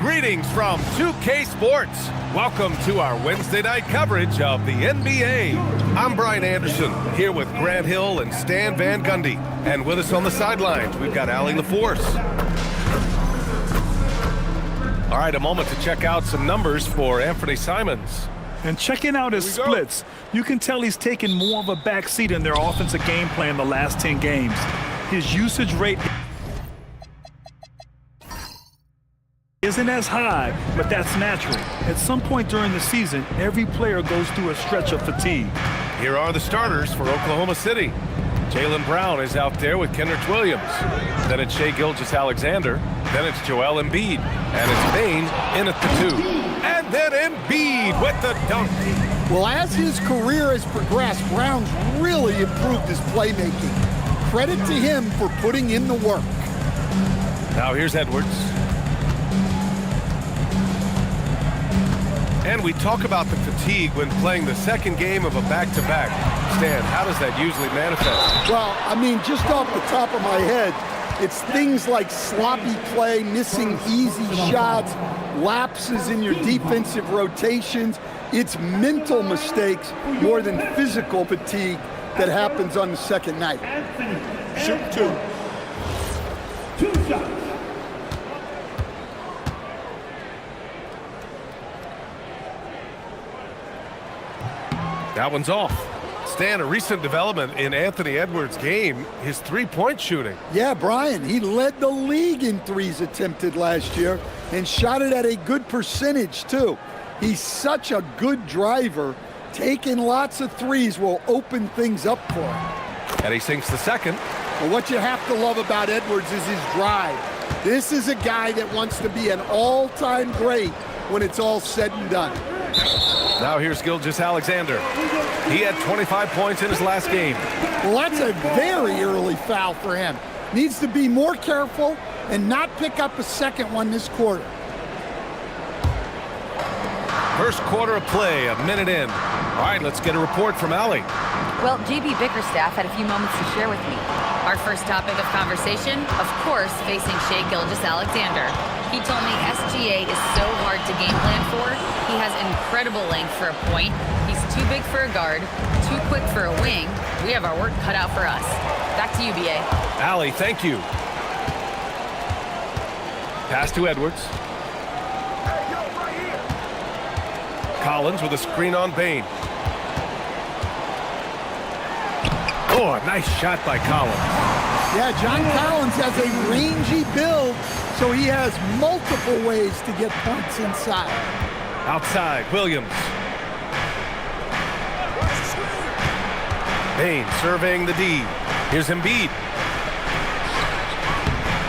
Greetings from 2K Sports. Welcome to our Wednesday night coverage of the NBA. I'm Brian Anderson, here with Grant Hill and Stan Van Gundy. And with us on the sidelines, we've got Allie LaForce. All right, a moment to check out some numbers for Anthony Simons. And checking out his splits, you can tell he's taken more of a backseat in their offensive game plan the last 10 games. His usage rate isn't as high, but that's natural. At some point during the season, every player goes through a stretch of fatigue. Here are the starters for Oklahoma City. Jaylen Brown is out there with Kenrich Williams. Then it's Shai Gilgeous-Alexander. Then it's Joel Embiid. And it's Bane in at the 2. And then Embiid with the dunk. Well, as his career has progressed, Brown's really improved his playmaking. Credit to him for putting in the work. Now here's Edwards. And we talk about the fatigue when playing the second game of a back-to-back. Stan, how does that usually manifest? Well, I mean, just off the top of my head, it's things like sloppy play, missing easy shots, lapses in your defensive rotations. It's mental mistakes more than physical fatigue that happens on the second night. Shoot two. Two shots. That one's off. Stan, a recent development in Anthony Edwards' game, his three-point shooting. Yeah, Brian, he led the league in threes attempted last year and shot it at a good percentage, too. He's such a good driver. Taking lots of threes will open things up for him. And he sinks the second. Well, what you have to love about Edwards is his drive. This is a guy that wants to be an all-time great when it's all said and done. Now here's Gilgeous-Alexander. He had 25 points in his last game. Well, that's a very early foul for him. Needs to be more careful and not pick up a second one this quarter. First quarter of play, a minute in. All right, let's get a report from Allie. Well, JB Bickerstaff had a few moments to share with me. Our first topic of conversation, of course, facing Shai Gilgeous-Alexander. He told me SGA is so hard to game plan for. He has incredible length for a point. He's too big for a guard, too quick for a wing. We have our work cut out for us. Back to you, BA. Allie, thank you. Pass to Edwards. Collins with a screen on Bane. Oh, a nice shot by Collins. Yeah, John Collins has a rangy build, so he has multiple ways to get points inside. Outside, Williams. Bane surveying the D. Here's Embiid.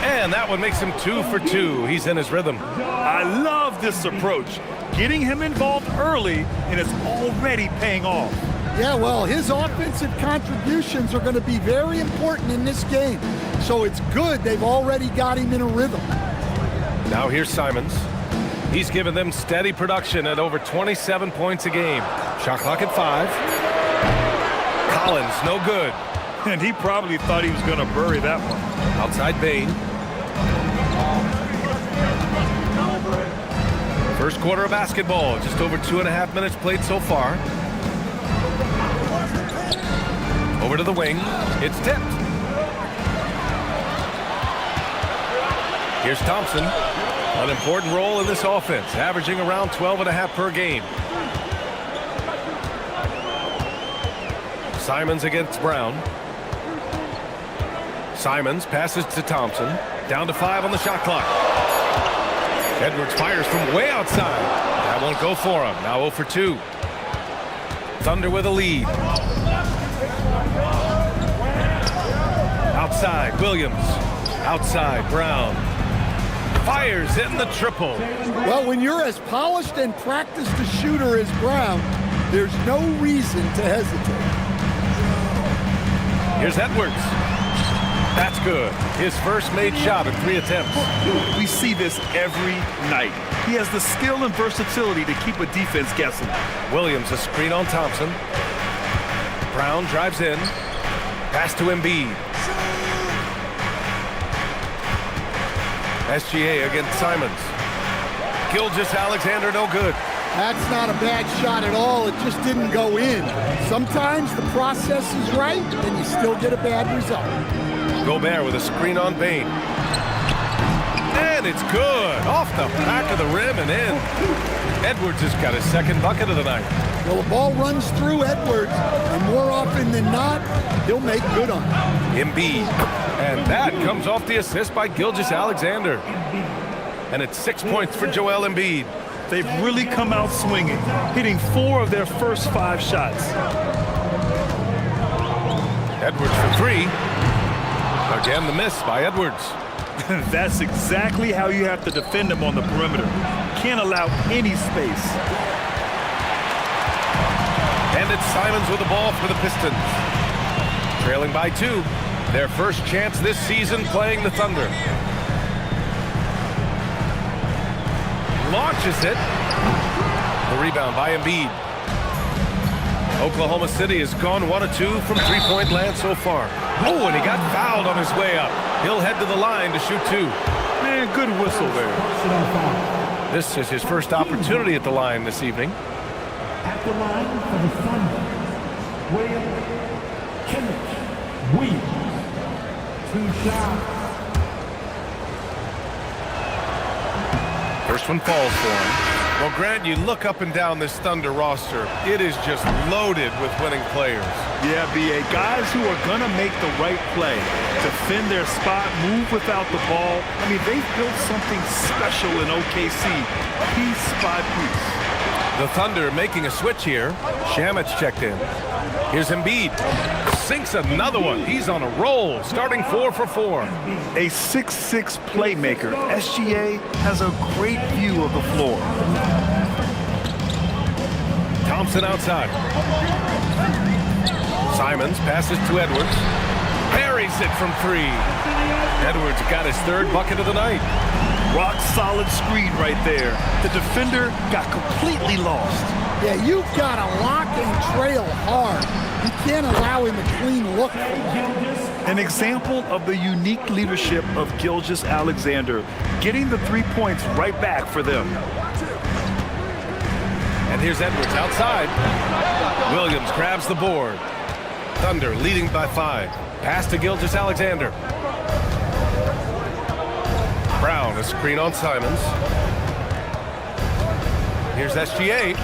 And that one makes him 2 for 2. He's in his rhythm. I love this approach. Getting him involved early, and it's already paying off. Yeah, well, his offensive contributions are going to be very important in this game. So it's good they've already got him in a rhythm. Now here's Simons. He's given them steady production at over 27 points a game. Shot clock at 5. Collins, no good. And he probably thought he was going to bury that one. Outside Bane. First quarter of basketball. Just over 2.5 minutes played so far. Over to the wing. It's tipped. Here's Thompson. An important role in this offense, averaging around 12.5 per game. Simons against Brown. Simons passes to Thompson. Down to 5 on the shot clock. Edwards fires from way outside. That won't go for him. Now 0 for 2. Thunder with a lead. Outside, Williams. Outside, Brown. Fires in the triple. Well, when you're as polished and practiced a shooter as Brown, there's no reason to hesitate. Here's Edwards. That's good. His first made shot in 3 attempts. We see this every night. He has the skill and versatility to keep a defense guessing. Williams, a screen on Thompson. Brown drives in. Pass to Embiid. SGA against Simons. Gilgeous Alexander no good. That's not a bad shot at all. It just didn't go in. Sometimes the process is right, and you still get a bad result. Gobert with a screen on Bane. And it's good. Off the back of the rim and in. Edwards has got his second bucket of the night. Well, the ball runs through Edwards, and more often than not, he'll make good on it. Embiid. And that comes off the assist by Gilgeous Alexander. And it's 6 points for Joel Embiid. They've really come out swinging, hitting 4 of their first 5 shots. Edwards for 3. Again, the miss by Edwards. That's exactly how you have to defend them on the perimeter. Can't allow any space. And it's Simons with the ball for the Pistons. Trailing by 2. Their first chance this season playing the Thunder. Launches it. The rebound by Embiid. Oklahoma City has gone 1 of 2 from three-point land so far. Oh, and he got fouled on his way up. He'll head to the line to shoot 2. Man, good whistle there. This is his first opportunity at the line this evening. At the line for the Thunder, William Kenneth Williams. 2 shots. First one falls for him. Well, Grant, you look up and down this Thunder roster. It is just loaded with winning players. Yeah, B.A. Guys who are going to make the right play, defend their spot, move without the ball. I mean, they've built something special in OKC, piece by piece. The Thunder making a switch here. Shamit's checked in. Here's Embiid. Sinks another one. He's on a roll, starting 4 for 4. A 6'6" playmaker, SGA has a great view of the floor. Thompson outside. Simons passes to Edwards. Buries it from 3. Edwards got his 3rd bucket of the night. Rock solid screen right there. The defender got completely lost. Yeah, you've got to lock and trail hard. You can't allow him a clean look. An example of the unique leadership of Gilgeous Alexander, getting the 3 points right back for them. And here's Edwards outside. Williams grabs the board. Thunder leading by 5. Pass to Gilgeous Alexander. Brown, a screen on Simons. Here's SGA.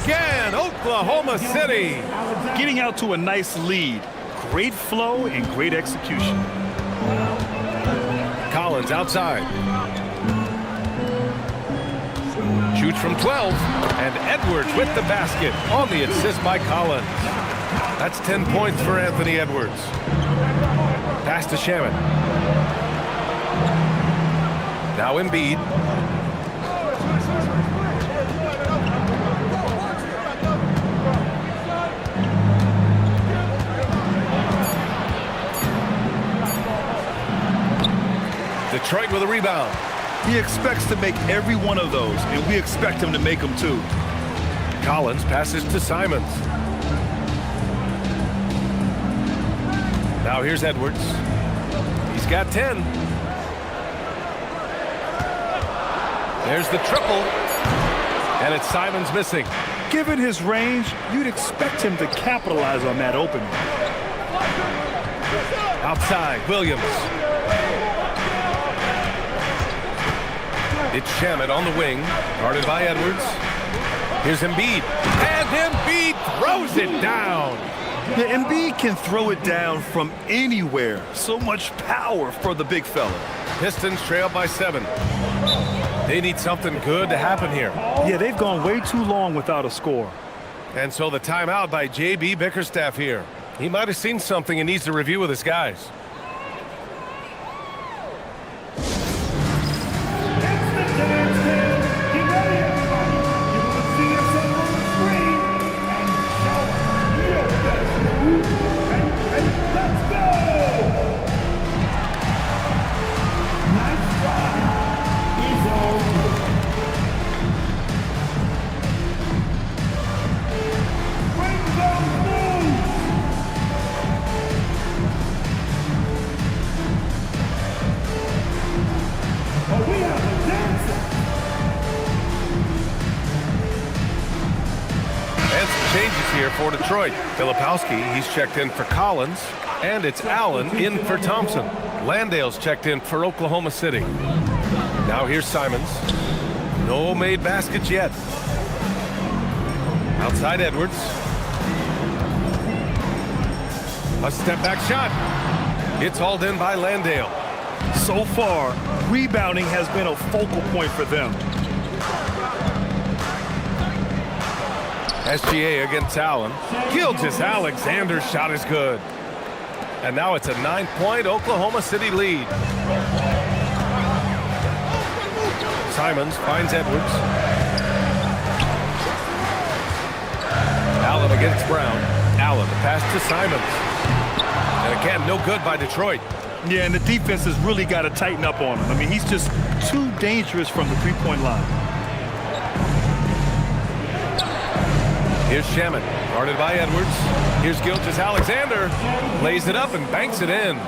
Again, Oklahoma City. Getting out to a nice lead. Great flow and great execution. Collins outside. Shoots from 12. And Edwards with the basket on the assist by Collins. That's 10 points for Anthony Edwards. Pass to Shamet. Now Embiid. Detroit with a rebound. He expects to make every one of those, and we expect him to make them too. Collins passes to Simons. Now here's Edwards. He's got 10. There's the triple. And it's Simons missing. Given his range, you'd expect him to capitalize on that opening. Outside, Williams. It's Shamet on the wing, guarded by Edwards. Here's Embiid. And Embiid throws it down. The Embiid can throw it down from anywhere. So much power for the big fella. Pistons trail by 7. They need something good to happen here. Yeah, they've gone way too long without a score. And so the timeout by J.B. Bickerstaff here. He might have seen something and needs to review with his guys. changes here for Detroit. Filipowski, he's checked in for Collins, and it's Allen in for Thompson. Landale's checked in for Oklahoma City. Now here's Simons. No made baskets yet. Outside Edwards. A step-back shot. It's hauled in by Landale. So far, rebounding has been a focal point for them. SGA against Allen. Gilgeous-Alexander's shot is good. And now it's a 9-point Oklahoma City lead. Simons finds Edwards. Allen against Brown. Allen, the pass to Simons. And again, no good by Detroit. Yeah, and the defense has really got to tighten up on him. I mean, he's just too dangerous from the three-point line. Here's Shaman, guarded by Edwards. Here's Gilgeous-Alexander, lays it up and banks it in.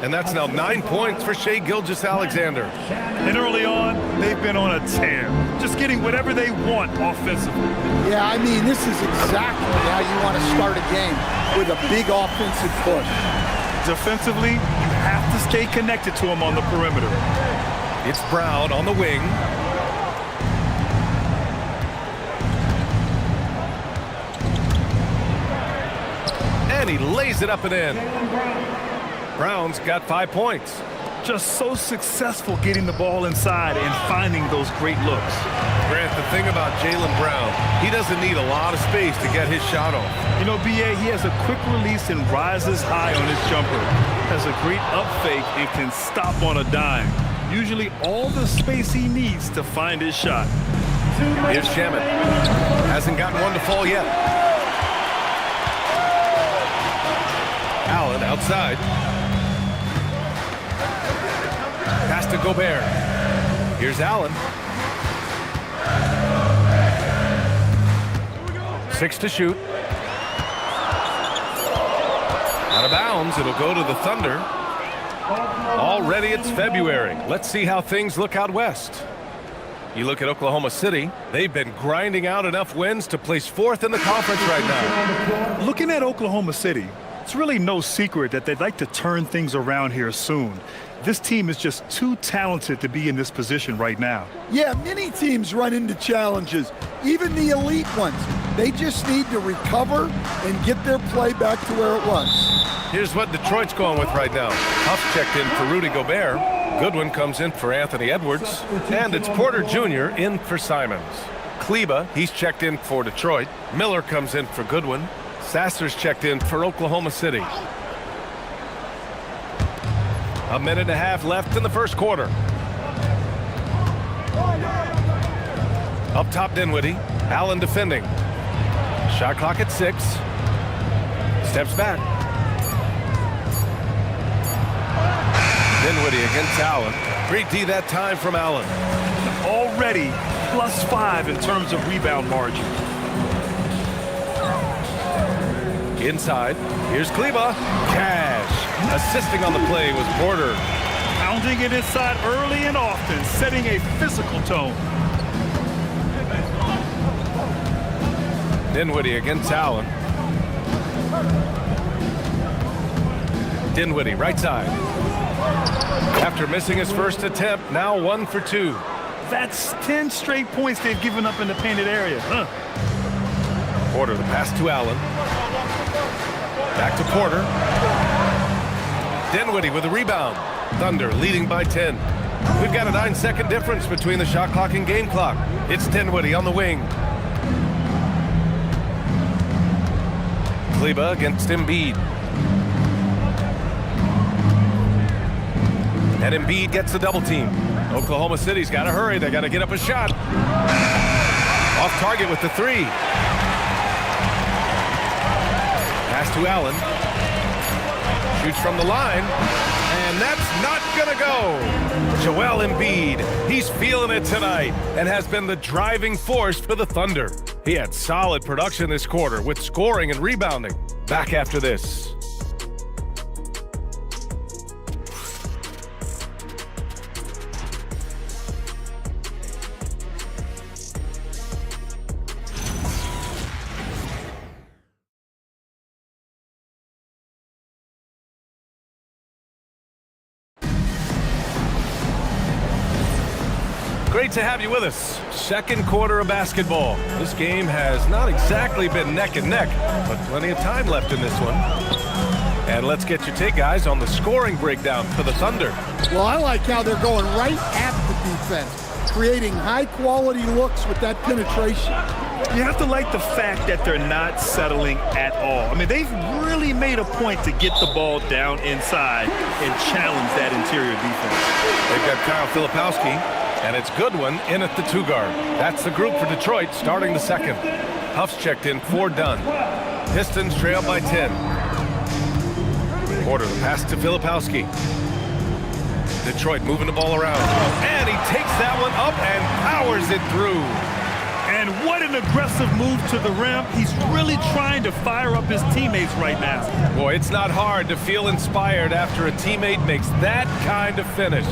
And that's now 9 points for Shai Gilgeous-Alexander. And early on, they've been on a tear, just getting whatever they want offensively. Yeah, I mean, this is exactly how you want to start a game, with a big offensive push. Defensively, you have to stay connected to him on the perimeter. It's Brown on the wing. And he lays it up and in. Brown's got 5 points. Just so successful getting the ball inside and finding those great looks. Grant, the thing about Jaylen Brown, he doesn't need a lot of space to get his shot off. You know, B.A., he has a quick release and rises high on his jumper. Has a great up fake and can stop on a dime. Usually all the space he needs to find his shot. Here's Shaman. Hasn't gotten one to fall yet. Allen outside. Pass to Gobert. Here's Allen. 6 to shoot. Out of bounds, it'll go to the Thunder. Already it's February. Let's see how things look out west. You look at Oklahoma City, they've been grinding out enough wins to place 4th in the conference right now. Looking at Oklahoma City, it's really no secret that they'd like to turn things around here soon. This team is just too talented to be in this position right now. Yeah, many teams run into challenges, even the elite ones. They just need to recover and get their play back to where it was. Here's what Detroit's going with right now. Huff checked in for Rudy Gobert. Goodwin comes in for Anthony Edwards. And it's Porter Jr. in for Simons. Kleba, he's checked in for Detroit. Miller comes in for Goodwin. Sasser's checked in for Oklahoma City. A minute and a half left in the first quarter. Up top, Dinwiddie. Allen defending. Shot clock at 6. Steps back. Dinwiddie against Allen. Great D that time from Allen. Already +5 in terms of rebound margin. Inside, here's Kleba. Cash. Assisting on the play was Porter. Pounding it inside early and often, setting a physical tone. Dinwiddie against Allen. Dinwiddie, right side. After missing his first attempt, now 1 for 2. That's 10 straight points they've given up in the painted area. Porter, the pass to Allen. Back to Porter. Dinwiddie with a rebound. Thunder leading by 10. We've got a 9-second difference between the shot clock and game clock. It's Dinwiddie on the wing. Kleba against Embiid. And Embiid gets the double team. Oklahoma City's got to hurry. They got to get up a shot. Off target with the 3. Pass to Allen. Shoots from the line. And that's not going to go. Joel Embiid, he's feeling it tonight and has been the driving force for the Thunder. He had solid production this quarter with scoring and rebounding. Back after this. great to have you with us. Second quarter of basketball. This game has not exactly been neck and neck, but plenty of time left in this one. And let's get your take, guys, on the scoring breakdown for the Thunder. Well, I like how they're going right at the defense, creating high-quality looks with that penetration. You have to like the fact that they're not settling at all. I mean, they've really made a point to get the ball down inside and challenge that interior defense. They've got Kyle Filipowski, and it's Goodwin in at the 2-guard. That's the group for Detroit starting the second. Huff's checked in for Dunn. Pistons trail by 10. Porter, the pass to Filipowski. Detroit moving the ball around. And he takes that one up and powers it through. And what an aggressive move to the rim. He's really trying to fire up his teammates right now. Boy, it's not hard to feel inspired after a teammate makes that kind of finish.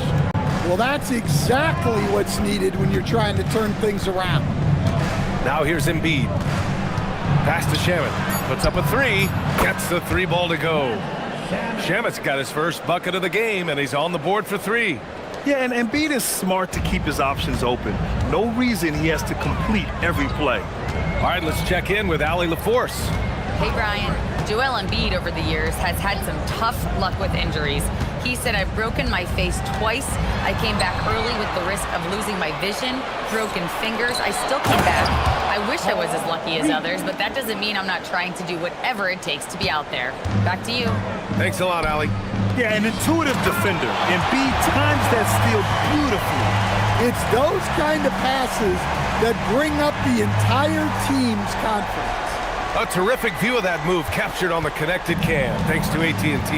Well, that's exactly what's needed when you're trying to turn things around. Now here's Embiid. Pass to Shamet. Puts up a three. Gets the 3-ball to go. Shamet's got his first bucket of the game, and he's on the board for 3. Yeah, and Embiid is smart to keep his options open. No reason he has to complete every play. All right, let's check in with Allie LaForce. Hey, Brian. Joel Embiid over the years has had some tough luck with injuries. He said, I've broken my face twice. I came back early with the risk of losing my vision, broken fingers. I still came back. I wish I was as lucky as others, but that doesn't mean I'm not trying to do whatever it takes to be out there. Back to you. Thanks a lot, Allie. Yeah, an intuitive defender. Embiid times that steal beautifully. It's those kind of passes that bring up the entire team's confidence. A terrific view of that move captured on the connected cam, thanks to AT&T.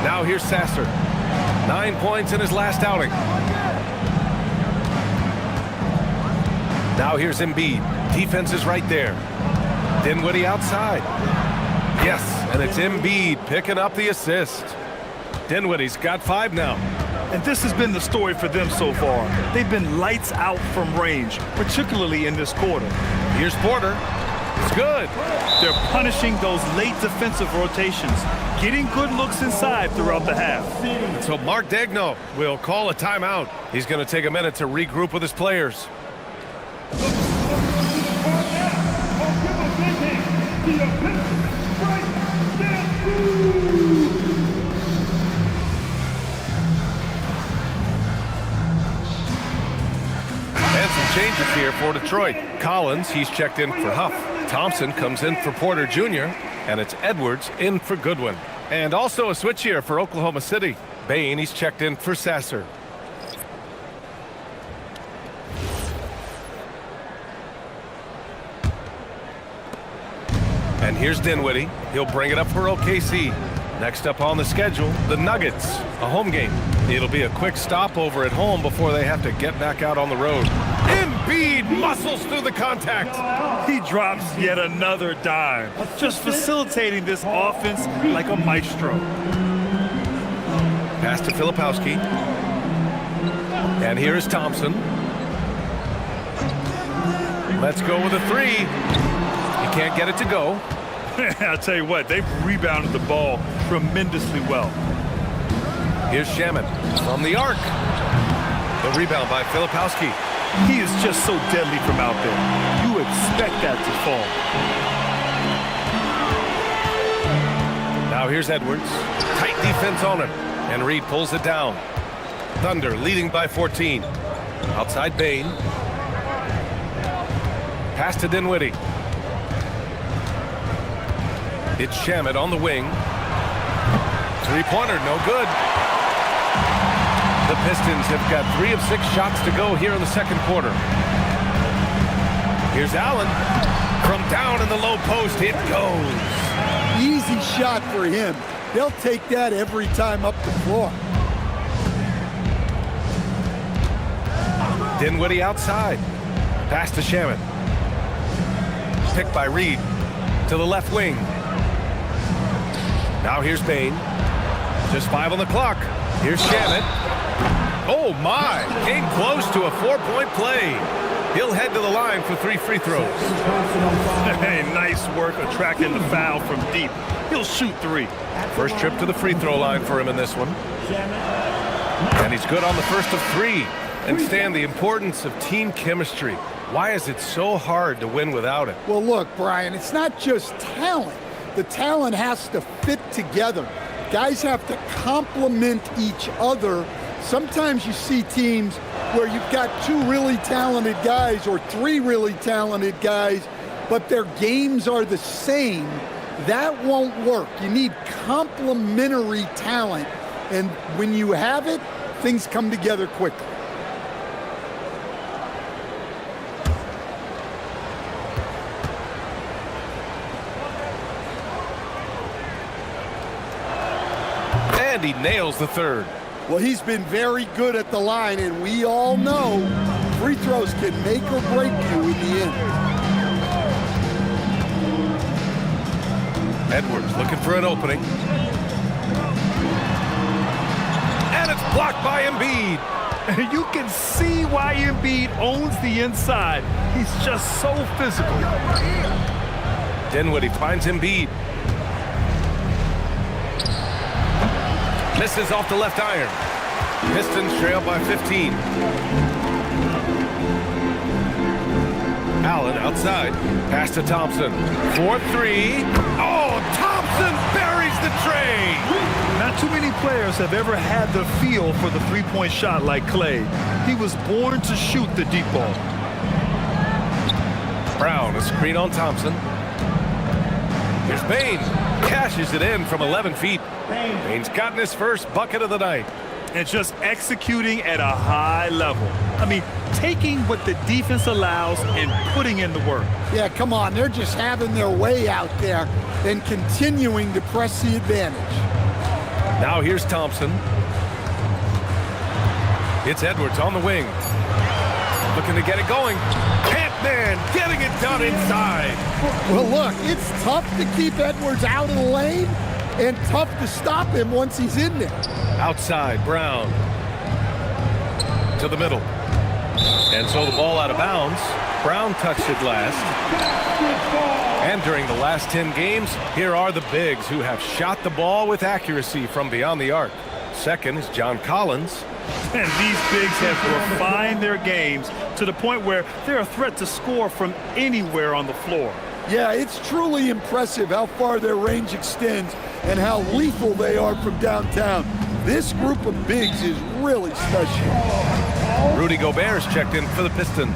Now here's Sasser. 9 points in his last outing. Now here's Embiid. Defense is right there. Dinwiddie outside. Yes, and it's Embiid picking up the assist. Dinwiddie's got 5 now. And this has been the story for them so far. They've been lights out from range, particularly in this quarter. Here's Porter. It's good. They're punishing those late defensive rotations, getting good looks inside throughout the half. And so Mark Daigneault will call a timeout. He's going to take a minute to regroup with his players. And some changes here for Detroit. Collins, he's checked in for Huff. Thompson comes in for Porter Jr., and it's Edwards in for Goodwin. And also a switch here for Oklahoma City. Bane, he's checked in for Sasser. And here's Dinwiddie. He'll bring it up for OKC. Next up on the schedule, the Nuggets, a home game. It'll be a quick stopover at home before they have to get back out on the road. Embiid muscles through the contact. He drops yet another dime, just facilitating this offense like a maestro. Pass to Filipowski. And here is Thompson. Let's go with a 3. He can't get it to go. I'll tell you what, they've rebounded the ball tremendously well. Here's Shamet from the arc. The rebound by Filipowski. He is just so deadly from out there. You expect that to fall. Now here's Edwards. Tight defense on him. And Reed pulls it down. Thunder leading by 14. Outside Bane. Pass to Dinwiddie. It's Shamet on the wing. 3-pointer, no good. The Pistons have got 3 of 6 shots to go here in the second quarter. Here's Allen. From down in the low post, it goes. Easy shot for him. They'll take that every time up the floor. Dinwiddie outside. Pass to Shamet. Picked by Reed to the left wing. Now here's Bane. Just 5 on the clock. Here's Shamet. Oh my! Came close to a 4-point play. He'll head to the line for 3 free throws. Hey, nice work attracting the foul from deep. He'll shoot 3. First trip to the free throw line for him in this one. And he's good on the first of 3. And Stan, the importance of team chemistry. Why is it so hard to win without it? Well, look, Brian, it's not just talent. The talent has to fit together. Guys have to complement each other. Sometimes you see teams where you've got 2 really talented guys or 3 really talented guys, but their games are the same. That won't work. You need complementary talent. And when you have it, things come together quickly. And he nails the third. Well, he's been very good at the line, and we all know free throws can make or break you in the end. Edwards looking for an opening. And it's blocked by Embiid. You can see why Embiid owns the inside. He's just so physical. Dinwiddie finds Embiid. Misses off the left iron. Pistons trail by 15. Allen outside. Pass to Thompson. 4-3. Oh, Thompson buries the tray. Not too many players have ever had the feel for the three-point shot like Klay. He was born to shoot the deep ball. Brown, a screen on Thompson. Here's Bane. Cashes it in from 11 feet. Bane's gotten his first bucket of the night. And just executing at a high level. I mean, taking what the defense allows and putting in the work. Yeah, come on. They're just having their way out there and continuing to press the advantage. Now here's Thompson. It's Edwards on the wing. Looking to get it going. Ant-Man getting it done inside. Well, look, it's tough to keep Edwards out of the lane and tough to stop him once he's in there. Outside, Brown. To the middle. And so the ball out of bounds. Brown touched it last. And during the last 10 games, here are the bigs who have shot the ball with accuracy from beyond the arc. Second is John Collins. And these bigs have refined their games to the point where they're a threat to score from anywhere on the floor. Yeah, it's truly impressive how far their range extends and how lethal they are from downtown. This group of bigs is really special. Rudy Gobert's checked in for the Pistons.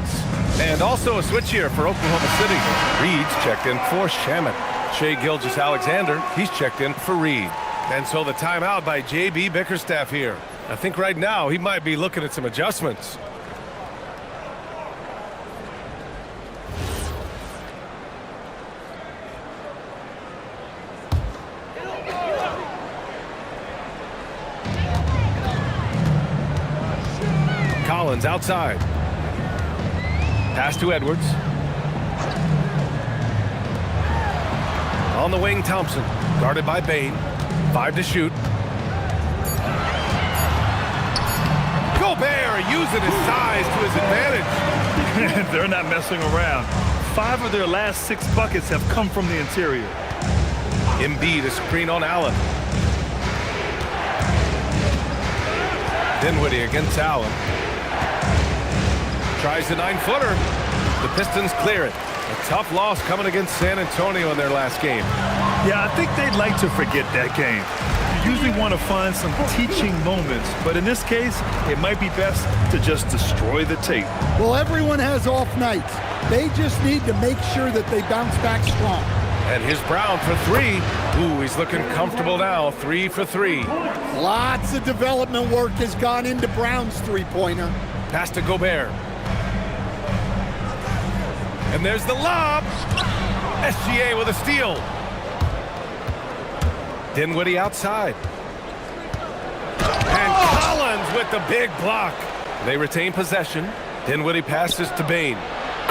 And also a switch here for Oklahoma City. Reed's checked in for Shamet. Shai Gilgeous-Alexander, he's checked in for Reed. And so the timeout by J.B. Bickerstaff here. I think right now he might be looking at some adjustments. Collins outside. Pass to Edwards. On the wing, Thompson. Guarded by Bane. 5 to shoot. Gobert using his size to his advantage. They're not messing around. 5 of their last 6 buckets have come from the interior. Embiid, a screen on Allen. Dinwiddie against Allen. Tries the 9-footer. The Pistons clear it. A tough loss coming against San Antonio in their last game. Yeah, I think they'd like to forget that game. You usually want to find some teaching moments, but in this case, it might be best to just destroy the tape. Well, everyone has off nights. They just need to make sure that they bounce back strong. And here's Brown for 3. Ooh, he's looking comfortable now. 3 for 3. Lots of development work has gone into Brown's three-pointer. Pass to Gobert. And there's the lob. SGA with a steal. Dinwiddie outside. And Collins with the big block. They retain possession. Dinwiddie passes to Bane.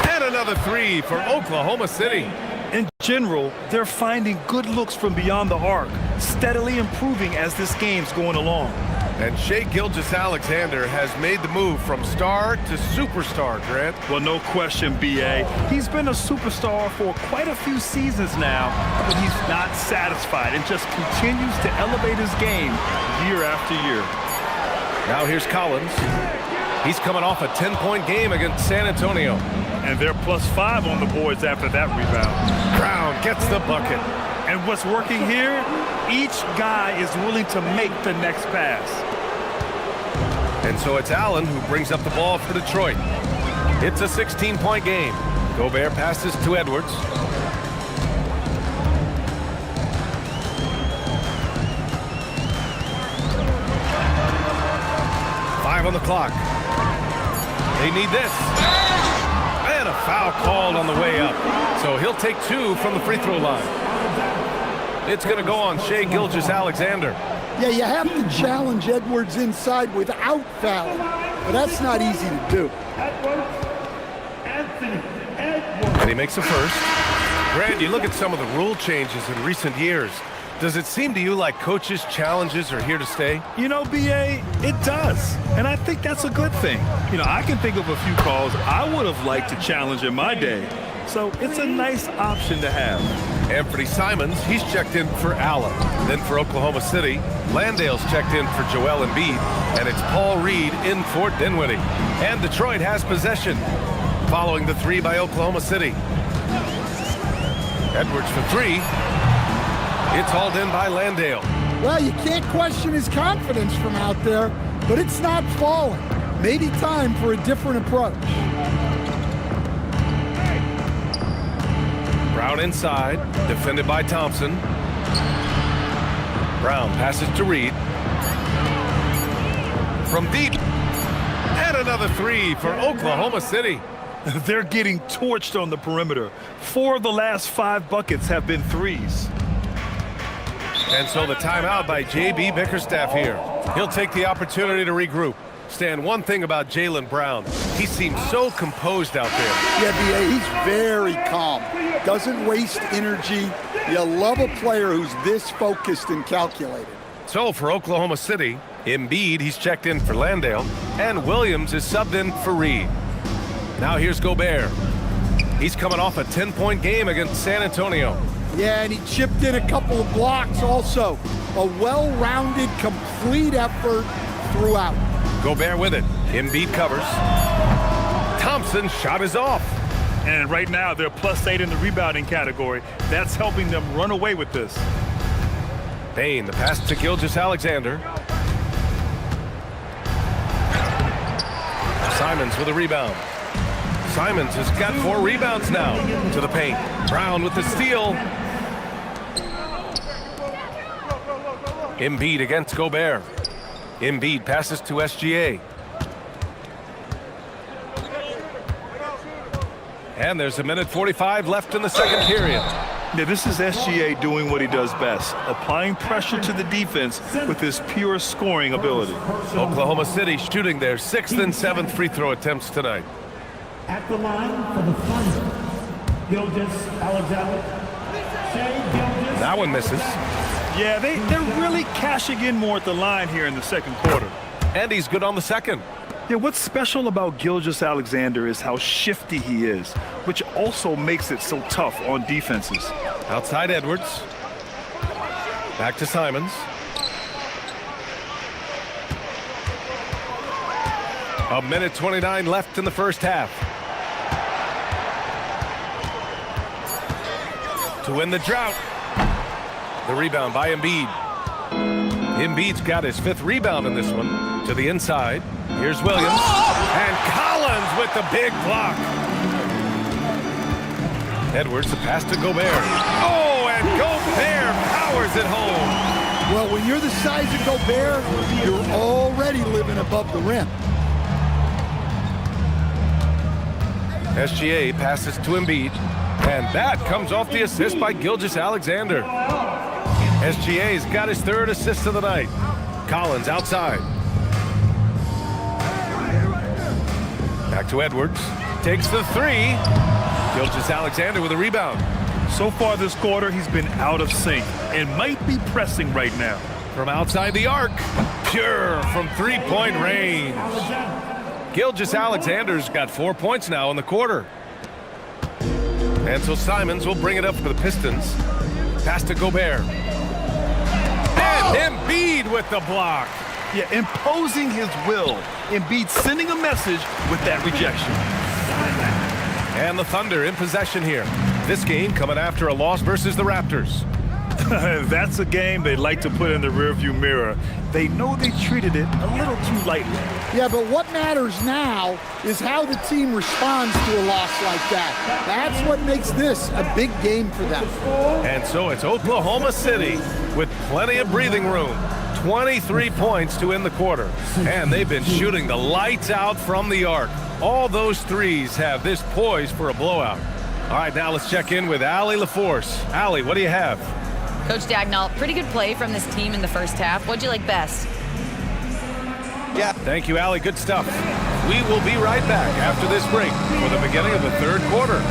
And another 3 for Oklahoma City. In general, they're finding good looks from beyond the arc, steadily improving as this game's going along. And Shai Gilgeous-Alexander has made the move from star to superstar, Grant. Well, no question, B.A. He's been a superstar for quite a few seasons now, but he's not satisfied and just continues to elevate his game year after year. Now here's Collins. He's coming off a 10-point game against San Antonio. And they're +5 on the boards after that rebound. Brown gets the bucket. And what's working here, each guy is willing to make the next pass. And so it's Allen who brings up the ball for Detroit. It's a 16-point game. Gobert passes to Edwards. Five on the clock. They need this. And a foul called on the way up. So he'll take 2 from the free throw line. It's going to go on Shai Gilgeous-Alexander. Yeah, you have to challenge Edwards inside without fouling, but that's not easy to do. And he makes a first. Grant, you look at some of the rule changes in recent years. Does it seem to you like coaches' challenges are here to stay? You know, B.A., it does. And I think that's a good thing. You know, I can think of a few calls I would have liked to challenge in my day. So it's a nice option to have. Anthony Simons, he's checked in for Allen. Then for Oklahoma City, Landale's checked in for Joel Embiid. And it's Paul Reed in for Dinwiddie. And Detroit has possession, following the 3 by Oklahoma City. Edwards for 3. It's hauled in by Landale. Well, you can't question his confidence from out there, but it's not falling. Maybe time for a different approach. Brown inside, defended by Thompson. Brown passes to Reed. From deep. And another 3 for Oklahoma City. They're getting torched on the perimeter. 4 of the last 5 buckets have been threes. And so the timeout by J.B. Bickerstaff here. He'll take the opportunity to regroup. Stan, one thing about Jaylen Brown, he seems so composed out there. Yeah, B.A., he's very calm. Doesn't waste energy. You love a player who's this focused and calculated. So for Oklahoma City, Embiid, he's checked in for Landale, and Williams is subbed in for Reed. Now here's Gobert. He's coming off a 10-point game against San Antonio. Yeah, and he chipped in a couple of blocks also. A well-rounded, complete effort throughout. Gobert with it. Embiid covers. Thompson's shot is off. And right now, they're +8 in the rebounding category. That's helping them run away with this. Payne, the pass to Gilgeous-Alexander. Simons with a rebound. Simons has got 4 rebounds now to the paint. Brown with the steal. Embiid against Gobert. Embiid passes to SGA. And there's a minute 45 left in the second period. Yeah, this is SGA doing what he does best, applying pressure to the defense with his pure scoring ability. Oklahoma City shooting their 6th and 7th free throw attempts tonight. At the line for the Thunder, Gilgeous-Alexander. Shai Gilgeous. That one misses. Yeah, they're really cashing in more at the line here in the second quarter. And he's good on the second. Yeah, what's special about Gilgeous-Alexander is how shifty he is, which also makes it so tough on defenses. Outside Edwards. Back to Simons. A minute 29 left in the first half. To win the drought. The rebound by Embiid. Embiid's got his 5th rebound in this one. To the inside. Here's Williams. And Collins with the big block. Edwards, the pass to Gobert. Oh, and Gobert powers it home. Well, when you're the size of Gobert, you're already living above the rim. SGA passes to Embiid. And that comes off the assist by Gilgeous-Alexander. SGA's got his 3rd assist of the night. Collins outside. Back to Edwards. Takes the 3. Gilgeous-Alexander with a rebound. So far this quarter, he's been out of sync and might be pressing right now. From outside the arc. Pure from 3-point range. Gilgeous-Alexander's got 4 points now in the quarter. And so Simons will bring it up for the Pistons. Pass to Gobert. And Embiid with the block. Yeah, imposing his will Embiid sending a message with that rejection. And the Thunder in possession here. This game coming after a loss versus the Raptors. That's a game they'd like to put in the rearview mirror. They know they treated it a little too lightly. Yeah, but what matters now is how the team responds to a loss like that. That's what makes this a big game for them. And so it's Oklahoma City with plenty of breathing room. 23 points to end the quarter. And they've been shooting the lights out from the arc. All those threes have this poised for a blowout. All right, now let's check in with Allie LaForce. Allie, what do you have? Coach Dagnall, pretty good play from this team in the first half. What'd you like best? Yeah. Thank you, Allie. Good stuff. We will be right back after this break for the beginning of the third quarter.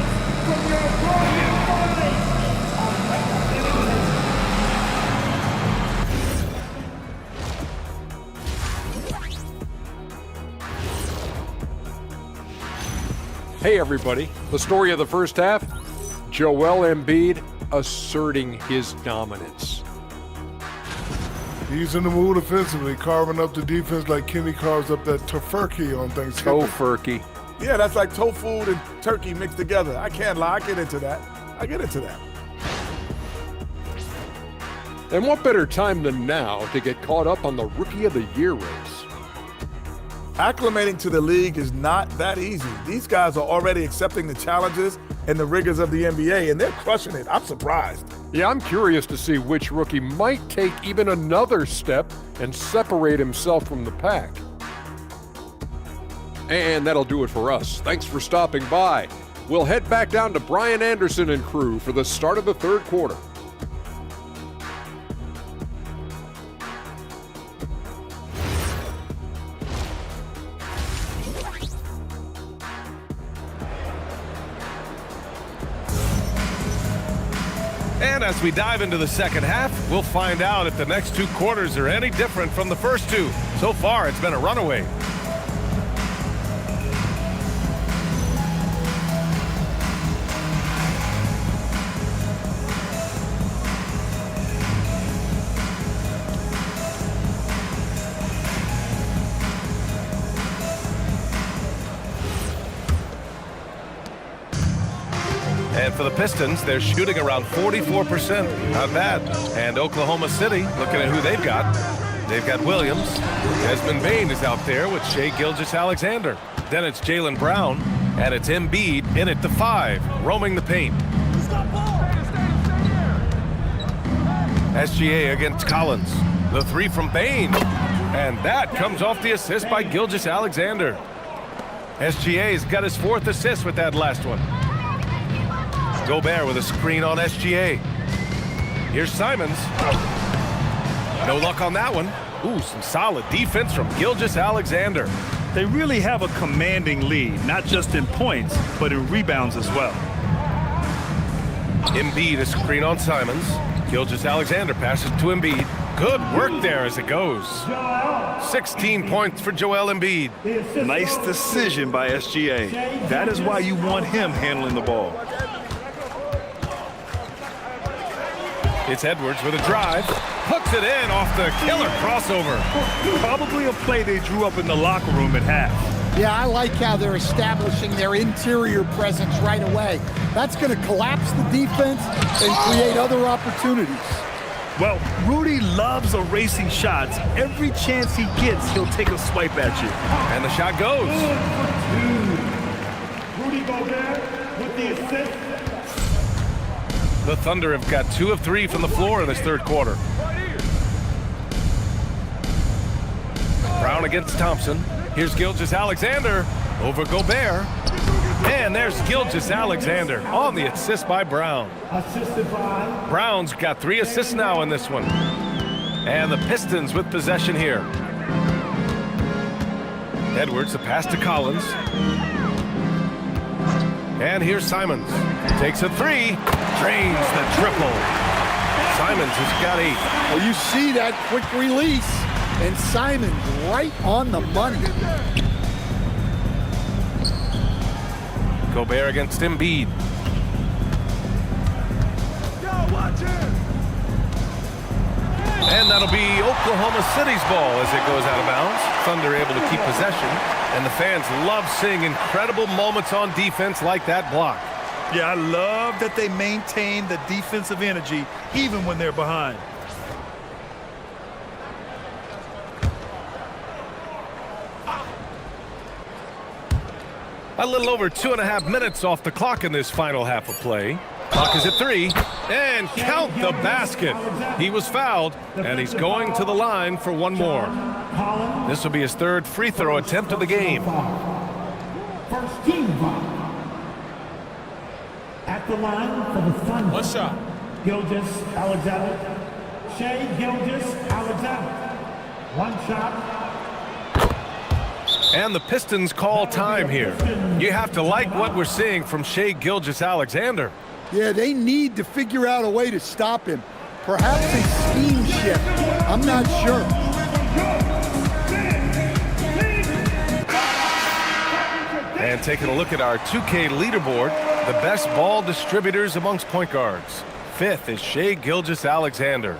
Hey everybody, the story of the first half, Joel Embiid asserting his dominance. He's in the mood offensively, carving up the defense like Kenny carves up that tofurkey on Thanksgiving. Tofurkey. Yeah, that's like tofu and turkey mixed together. I can't lie, I get into that. And what better time than now to get caught up on the Rookie of the Year race? Acclimating to the league is not that easy. These guys are already accepting the challenges and the rigors of the NBA, and they're crushing it. I'm surprised. Yeah, I'm curious to see which rookie might take even another step and separate himself from the pack. And that'll do it for us. Thanks for stopping by. We'll head back down to Brian Anderson and crew for the start of the third quarter. And as we dive into the second half, we'll find out if the next two quarters are any different from the first two. So far, it's been a runaway. And for the Pistons, they're shooting around 44%. Not bad. And Oklahoma City, looking at who they've got. They've got Williams. Desmond Bane is out there with Shai Gilgeous-Alexander. Then it's Jaylen Brown, and it's Embiid in at the 5, roaming the paint. SGA against Collins. The 3 from Bane. And that comes off the assist by Gilgeous-Alexander. SGA's got his 4th assist with that last one. Gobert with a screen on SGA. Here's Simons. No luck on that one. Ooh, some solid defense from Gilgeous-Alexander. They really have a commanding lead, not just in points, but in rebounds as well. Embiid a screen on Simons. Gilgeous-Alexander passes to Embiid. Good work there as it goes. 16 points for Joel Embiid. Nice decision by SGA. That is why you want him handling the ball. It's Edwards with a drive. Hooks it in off the killer crossover. Probably a play they drew up in the locker room at half. Yeah, I like how they're establishing their interior presence right away. That's going to collapse the defense and create other opportunities. Well, Rudy loves erasing shots. Every chance he gets, he'll take a swipe at you. And the shot goes. Rudy Gobert with the assist. The Thunder have got 2 of 3 from the floor in this third quarter. Brown against Thompson. Here's Gilgeous-Alexander over Gobert. And there's Gilgeous-Alexander on the assist by Brown. Assisted by Brown's got 3 assists now in this one. And the Pistons with possession here. Edwards, the pass to Collins. And here's Simons. Takes a 3. Drains the triple. Simons has got 8. Well, you see that quick release, and Simons right on the money. Gobert against Embiid. And that'll be Oklahoma City's ball as it goes out of bounds. Thunder able to keep possession, and the fans love seeing incredible moments on defense like that block. Yeah, I love that they maintain the defensive energy even when they're behind. A little over 2.5 minutes off the clock in this final half of play. Clock is at 3, and count the basket. He was fouled, and he's going to the line for one more. This will be his third free throw attempt of the game. First team foul. At the line for the Thunder. One shot. Gilgeous-Alexander. Shai Gilgeous-Alexander. One shot. And the Pistons call time here. You have to like what we're seeing from Shai Gilgeous-Alexander. Yeah, they need to figure out a way to stop him. Perhaps a scheme shift. I'm not sure. And taking a look at our 2K leaderboard, the best ball distributors amongst point guards. 5th is Shai Gilgeous-Alexander.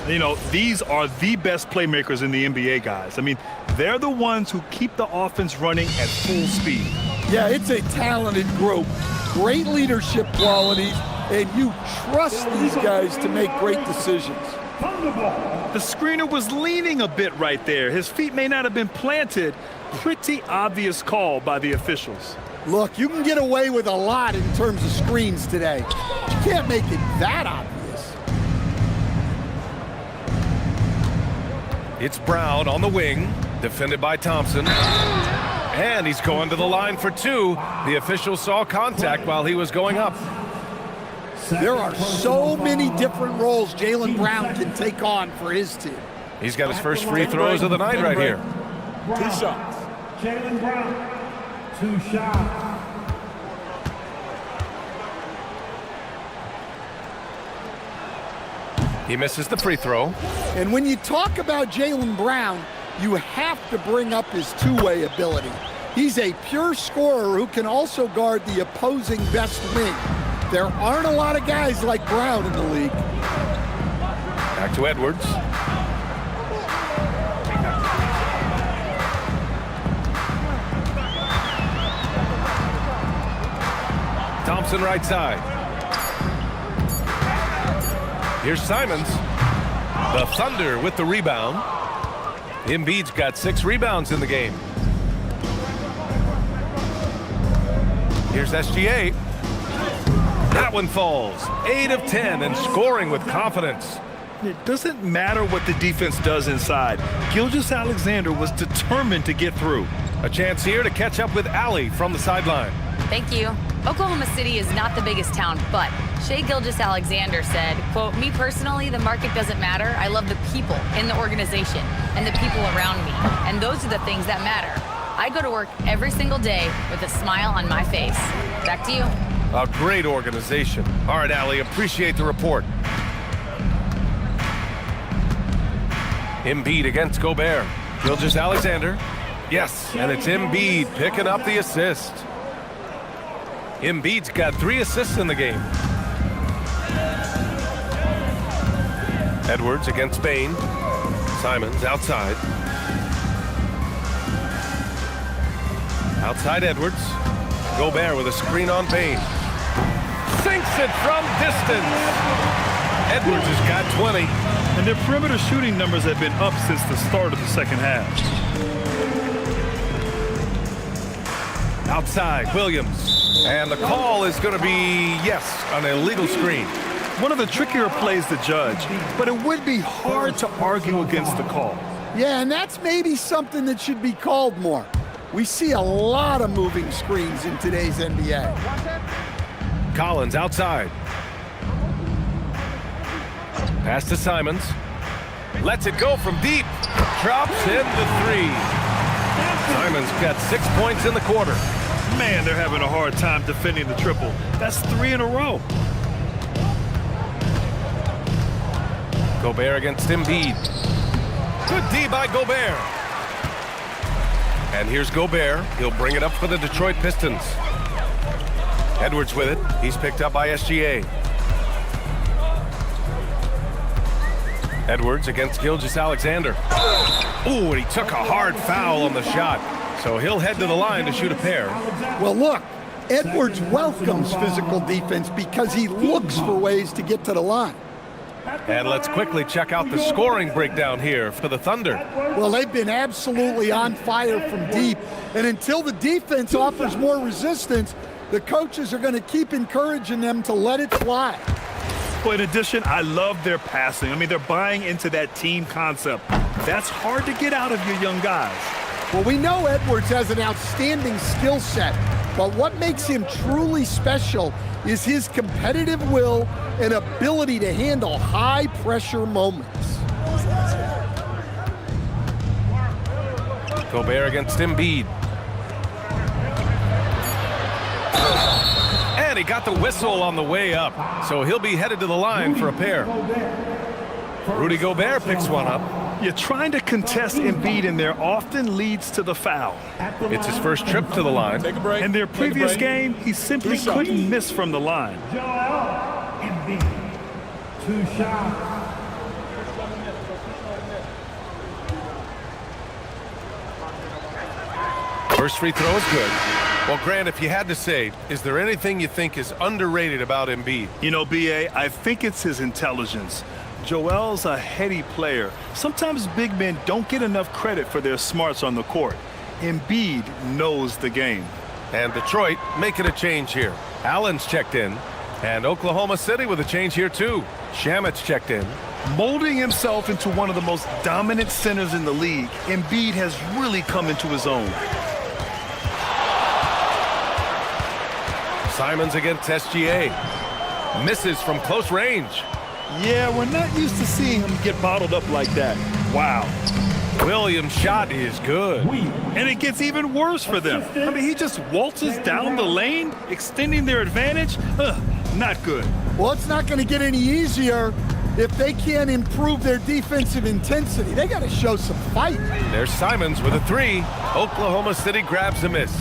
You know, these are the best playmakers in the NBA, guys. I mean, they're the ones who keep the offense running at full speed. Yeah, it's a talented group. Great leadership qualities, and you trust these guys to make great decisions. The screener was leaning a bit right there. His feet may not have been planted. Pretty obvious call by the officials. Look, you can get away with a lot in terms of screens today. You can't make it that obvious. It's Brown on the wing, defended by Thompson. And he's going to the line for 2. The official saw contact while he was going up. There are so many different roles Jaylen Brown can take on for his team. He's got his first free throws of the night right here. 2 shots. Jaylen Brown. 2 shots. He misses the free throw. And when you talk about Jaylen Brown, you have to bring up his two-way ability. He's a pure scorer who can also guard the opposing best wing. There aren't a lot of guys like Brown in the league. Back to Edwards. Thompson right side. Here's Simons. The Thunder with the rebound. Embiid's got 6 rebounds in the game. Here's SGA. That one falls. 8 of 10 and scoring with confidence. It doesn't matter what the defense does inside. Gilgeous-Alexander was determined to get through. A chance here to catch up with Allie from the sideline. Thank you. Oklahoma City is not the biggest town, but Shai Gilgeous-Alexander said, quote, "Me personally, the market doesn't matter. I love the people in the organization and the people around me. And those are the things that matter. I go to work every single day with a smile on my face." Back to you. A great organization. All right, Allie, appreciate the report. Embiid against Gobert. Gilgeous-Alexander. Yes, and it's Embiid picking up the assist. Embiid's got 3 assists in the game. Edwards against Bane. Simons outside. Outside Edwards. Gobert with a screen on Bane. Sinks it from distance. Edwards has got 20. And their perimeter shooting numbers have been up since the start of the second half. Outside, Williams. And the call is going to be, yes, an illegal screen. One of the trickier plays to judge, but it would be hard to argue against the call. Yeah, and that's maybe something that should be called more. We see a lot of moving screens in today's NBA. Collins outside. Pass to Simons. Lets it go from deep. Drops in the 3. Simons got 6 points in the quarter. Man, they're having a hard time defending the triple. That's 3 in a row. Gobert against Embiid. Good D by Gobert. And here's Gobert. He'll bring it up for the Detroit Pistons. Edwards with it. He's picked up by SGA. Edwards against Gilgeous-Alexander. Ooh, and he took a hard foul on the shot. So he'll head to the line to shoot a pair. Well, look, Edwards welcomes physical defense because he looks for ways to get to the line. And let's quickly check out the scoring breakdown here for the Thunder. Well, they've been absolutely on fire from deep. And until the defense offers more resistance, the coaches are going to keep encouraging them to let it fly. Well, in addition, I love their passing. I mean, they're buying into that team concept. That's hard to get out of your young guys. Well, we know Edwards has an outstanding skill set, but what makes him truly special is his competitive will and ability to handle high-pressure moments. Gobert against Embiid. And he got the whistle on the way up, so he'll be headed to the line for a pair. Rudy Gobert picks one up. You're trying to contest Embiid in there often leads to the foul. It's his first trip to the line. Take a break. In their previous game, he simply couldn't miss from the line. Joel Embiid. 2 shots. First free throw is good. Well, Grant, if you had to say, is there anything you think is underrated about Embiid? You know, B.A., I think it's his intelligence. Joel's a heady player. Sometimes big men don't get enough credit for their smarts on the court. Embiid knows the game. And Detroit making a change here. Allen's checked in. And Oklahoma City with a change here, too. Shamet's checked in. Molding himself into one of the most dominant centers in the league, Embiid has really come into his own. Simons against SGA. Misses from close range. Yeah, we're not used to seeing him get bottled up like that. Wow. Williams' shot is good. And it gets even worse for them. I mean, he just waltzes down the lane, extending their advantage. Not good. Well, it's not going to get any easier if they can't improve their defensive intensity. They got to show some fight. There's Simons with a three. Oklahoma City grabs a miss.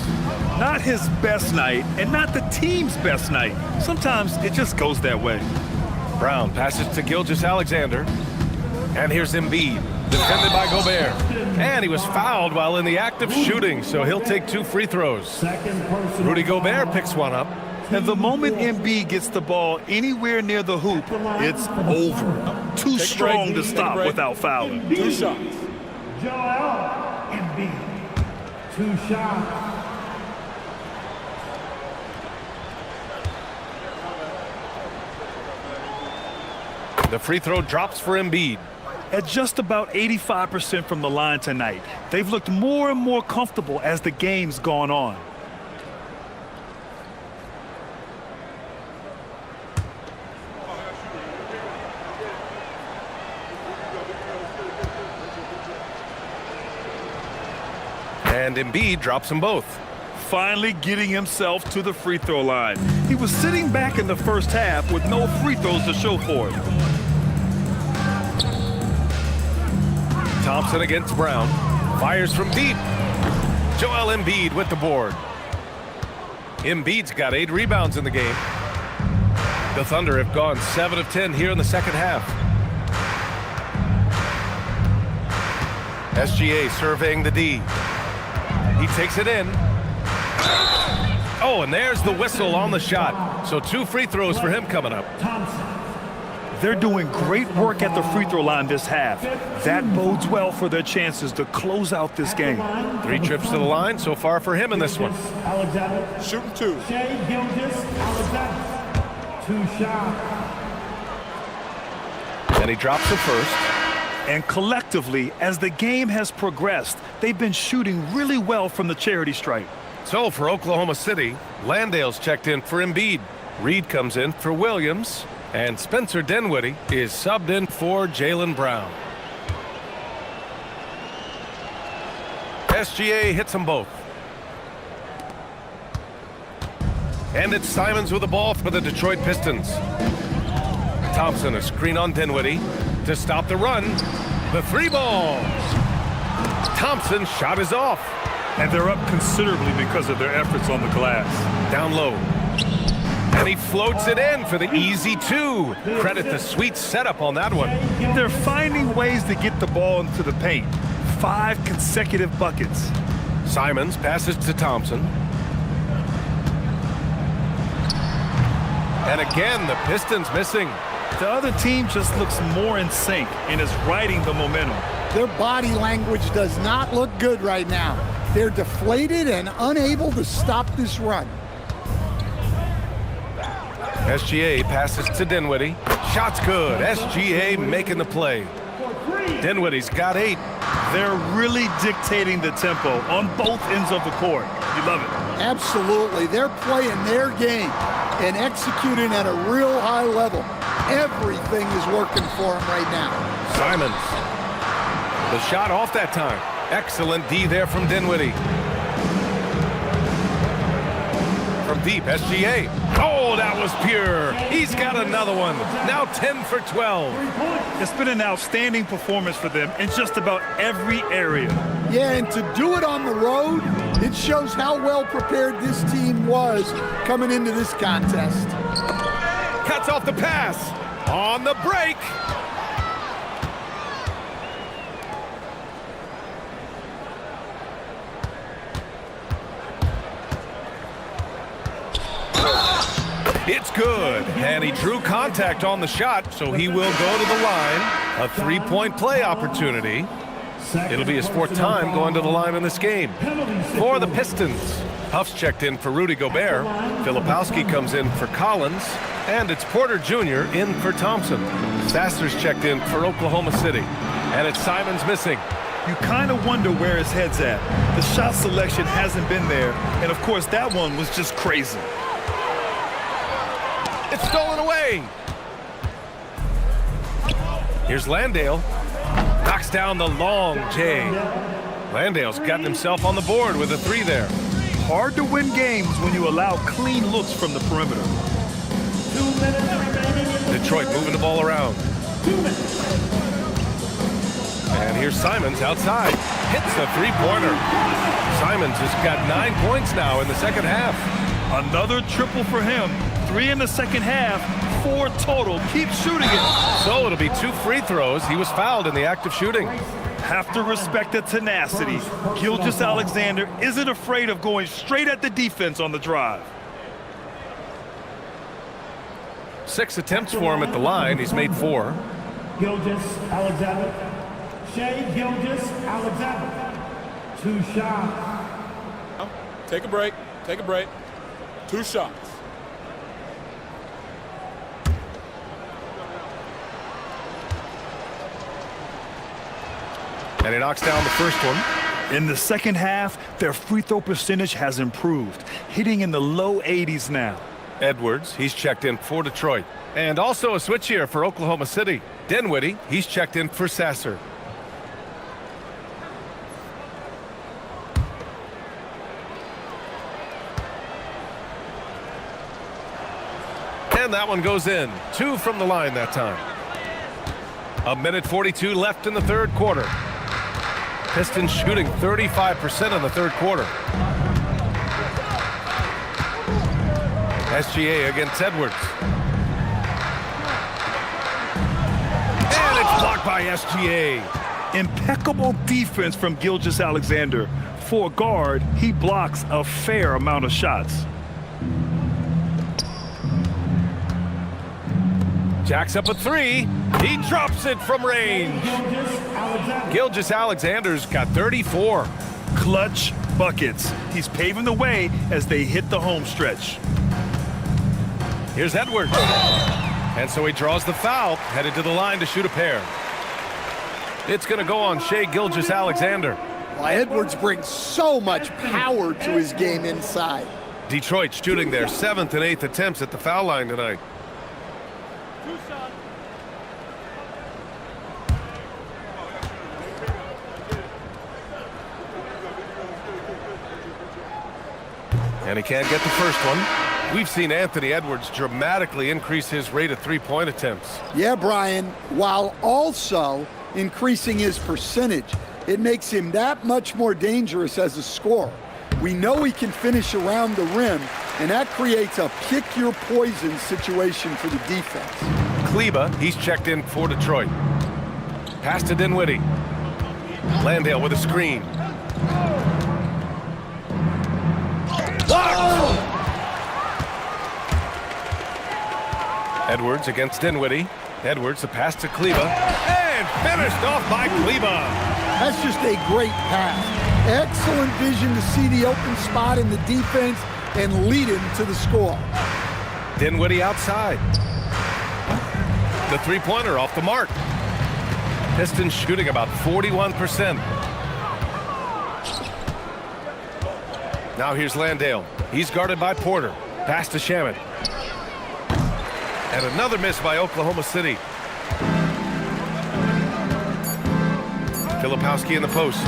Not his best night, and not the team's best night. Sometimes it just goes that way. Brown passes to Gilgeous-Alexander. And here's Embiid, defended by Gobert. And he was fouled while in the act of shooting, so he'll take 2 free throws. Rudy Gobert picks one up. And the moment Embiid gets the ball anywhere near the hoop, it's over. Too strong to stop without fouling. 2 shots. Joel Embiid. 2 shots. The free throw drops for Embiid. At just about 85% from the line tonight, they've looked more and more comfortable as the game's gone on. And Embiid drops them both. Finally getting himself to the free throw line. He was sitting back in the first half with no free throws to show for it. Thompson against Brown. Fires from deep. Joel Embiid with the board. Embiid's got 8 rebounds in the game. The Thunder have gone 7 of 10 here in the second half. SGA surveying the D. He takes it in. Oh, and there's the whistle on the shot. So 2 free throws for him coming up. They're doing great work at the free throw line this half. That bodes well for their chances to close out this game. 3 trips to the line so far for him in this one. Alexander. Shooting 2. Shai Gilgeous-Alexander. 2 shots. And he drops the first. And collectively, as the game has progressed, they've been shooting really well from the charity stripe. So for Oklahoma City, Landale's checked in for Embiid. Reed comes in for Williams. And Spencer Dinwiddie is subbed in for Jaylen Brown. SGA hits them both. And it's Simons with the ball for the Detroit Pistons. Thompson a screen on Dinwiddie to stop the run. The 3 ball. Thompson's shot is off. And they're up considerably because of their efforts on the glass. Down low. And And he floats it in for the easy 2. Credit the sweet setup on that one. They're finding ways to get the ball into the paint. 5 consecutive buckets. Simons passes to Thompson. And again, the Pistons missing. The other team just looks more in sync and is riding the momentum. Their body language does not look good right now. They're deflated and unable to stop this run. SGA passes to Dinwiddie. Shot's good. SGA making the play. Dinwiddie's got 8. They're really dictating the tempo on both ends of the court. You love it. Absolutely. They're playing their game and executing at a real high level. Everything is working for them right now. Simons. The shot off that time. Excellent D there from Dinwiddie. From deep, SGA. Oh, that was pure. He's got another one. Now 10 for 12. It's been an outstanding performance for them in just about every area. Yeah, and to do it on the road, it shows how well prepared this team was coming into this contest. Cuts off the pass. On the break. It's good, and he drew contact on the shot, so he will go to the line. A 3-point play opportunity. It'll be his 4th time going to the line in this game. For the Pistons, Huff's checked in for Rudy Gobert. Filipowski comes in for Collins, and it's Porter Jr. in for Thompson. Sasser's checked in for Oklahoma City, and it's Simons missing. You kind of wonder where his head's at. The shot selection hasn't been there, and of course that one was just crazy. It's stolen away. Here's Landale. Knocks down the long J. Landale's gotten himself on the board with a 3 there. Hard to win games when you allow clean looks from the perimeter. 2 minutes remaining. Detroit moving the ball around. 2 minutes. And here's Simons outside. Hits a 3-pointer. Simons has got 9 points now in the second half. Another triple for him. 3 in the second half, 4 total. Keep shooting it. So it'll be 2 free throws. He was fouled in the act of shooting. Have to respect the tenacity. Gilgeous-Alexander isn't afraid of going straight at the defense on the drive. 6 attempts for him at the line. He's made 4. Gilgeous-Alexander. Shai Gilgeous-Alexander. 2 shots. Take a break. Take a break. 2 shots. And he knocks down the first one. In the second half, their free throw percentage has improved, hitting in the low 80s now. Edwards, he's checked in for Detroit. And also a switch here for Oklahoma City. Dinwiddie, he's checked in for Sasser. And that one goes in. 2 from the line that time. 1:42 left in the third quarter. Pistons shooting 35% in the third quarter. SGA against Edwards. And it's blocked by SGA. Impeccable defense from Gilgeous-Alexander. For a guard, he blocks a fair amount of shots. Jacks up a 3. He drops it from range. Gilgeous-Alexander's got 34. Clutch buckets. He's paving the way as they hit the home stretch. Here's Edwards. And so he draws the foul, headed to the line to shoot a pair. It's going to go on Shai Gilgeous-Alexander. Well, Edwards brings so much power to his game inside. Detroit shooting their 7th and 8th attempts at the foul line tonight. And he can't get the first one. We've seen Anthony Edwards dramatically increase his rate of 3-point attempts. Yeah, Brian, while also increasing his percentage. It makes him that much more dangerous as a scorer. We know he can finish around the rim, And that creates a pick-your-poison situation for the defense. Kleba, he's checked in for Detroit. Pass to Dinwiddie. Landale with a screen. Blocked! Edwards against Dinwiddie. Edwards, the pass to Kleba. And finished off by Kleba. That's just a great pass. Excellent vision to see the open spot in the defense and lead him to the score. Dinwiddie outside. The three-pointer off the mark. Pistons shooting about 41%. Now here's Landale. He's guarded by Porter. Pass to Shamet. And another miss by Oklahoma City. Filipowski in the post.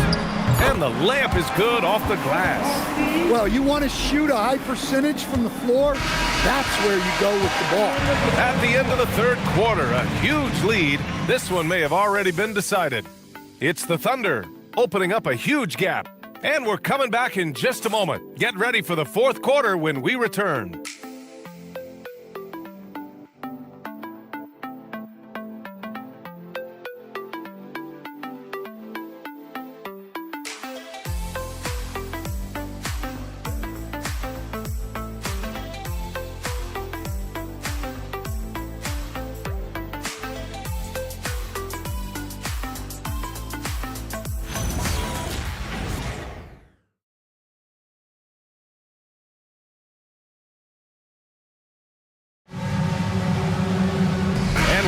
And the layup is good off the glass. Well, you want to shoot a high percentage from the floor? That's where you go with the ball. At the end of the third quarter, a huge lead. This one may have already been decided. It's the Thunder opening up a huge gap. And we're coming back in just a moment. Get ready for the fourth quarter when we return.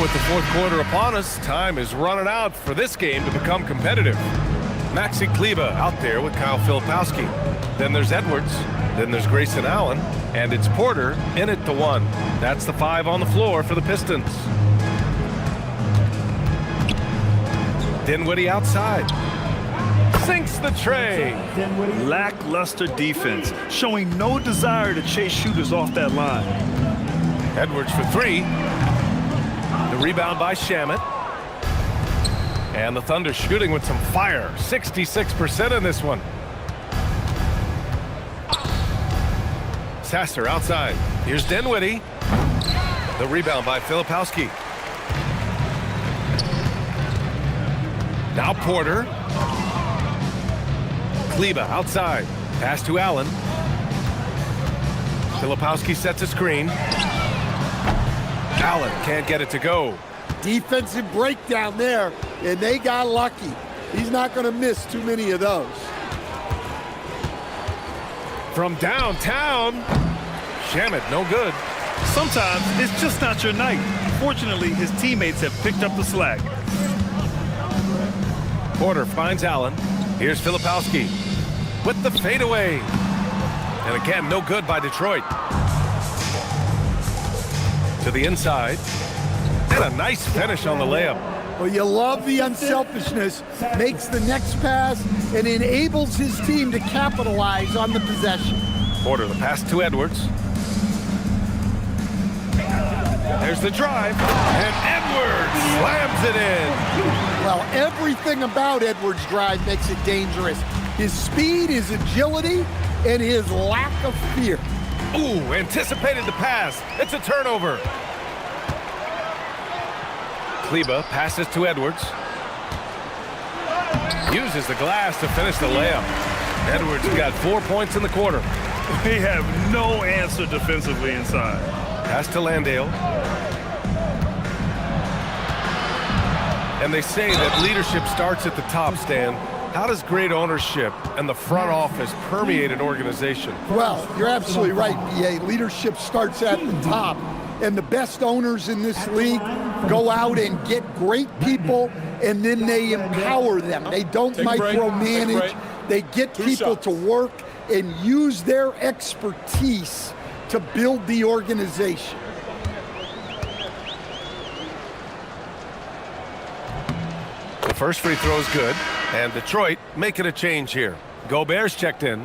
With the fourth quarter upon us, time is running out for this game to become competitive. Maxi Kleba out there with Kyle Filipowski. Then there's Edwards. Then there's Grayson Allen. And it's Porter in at the one. That's the 5 on the floor for the Pistons. Dinwiddie outside. Sinks the tray. Lackluster defense, showing no desire to chase shooters off that line. Edwards for 3. The rebound by Shamet. And the Thunder shooting with some fire. 66% in this one. Sasser outside. Here's Dinwiddie. The rebound by Filipowski. Now Porter. Kleba outside. Pass to Allen. Filipowski sets a screen. Allen can't get it to go. Defensive breakdown there, and they got lucky. He's not going to miss too many of those. From downtown, Shamet no good. Sometimes it's just not your night. Fortunately, his teammates have picked up the slack. Porter finds Allen. Here's Filipowski with the fadeaway. And again, no good by Detroit. To the inside. And a nice finish on the layup. Well, you love the unselfishness. Makes the next pass and enables his team to capitalize on the possession. Porter, the pass to Edwards. There's the drive. And Edwards slams it in. Well, everything about Edwards' drive makes it dangerous. His speed, his agility, and his lack of fear. Ooh, anticipated the pass. It's a turnover. Kleba passes to Edwards. Uses the glass to finish the layup. Edwards got 4 points in the quarter. They have no answer defensively inside. Pass to Landale. And they say that leadership starts at the top, Stan. How does great ownership and the front office permeate an organization? Well, you're absolutely right, B.A. Leadership starts at the top. And the best owners in this league go out and get great people, and then they empower them. They don't micromanage. They get people to work and use their expertise to build the organization. The first free throw is good, and Detroit making a change here. Gobert's checked in.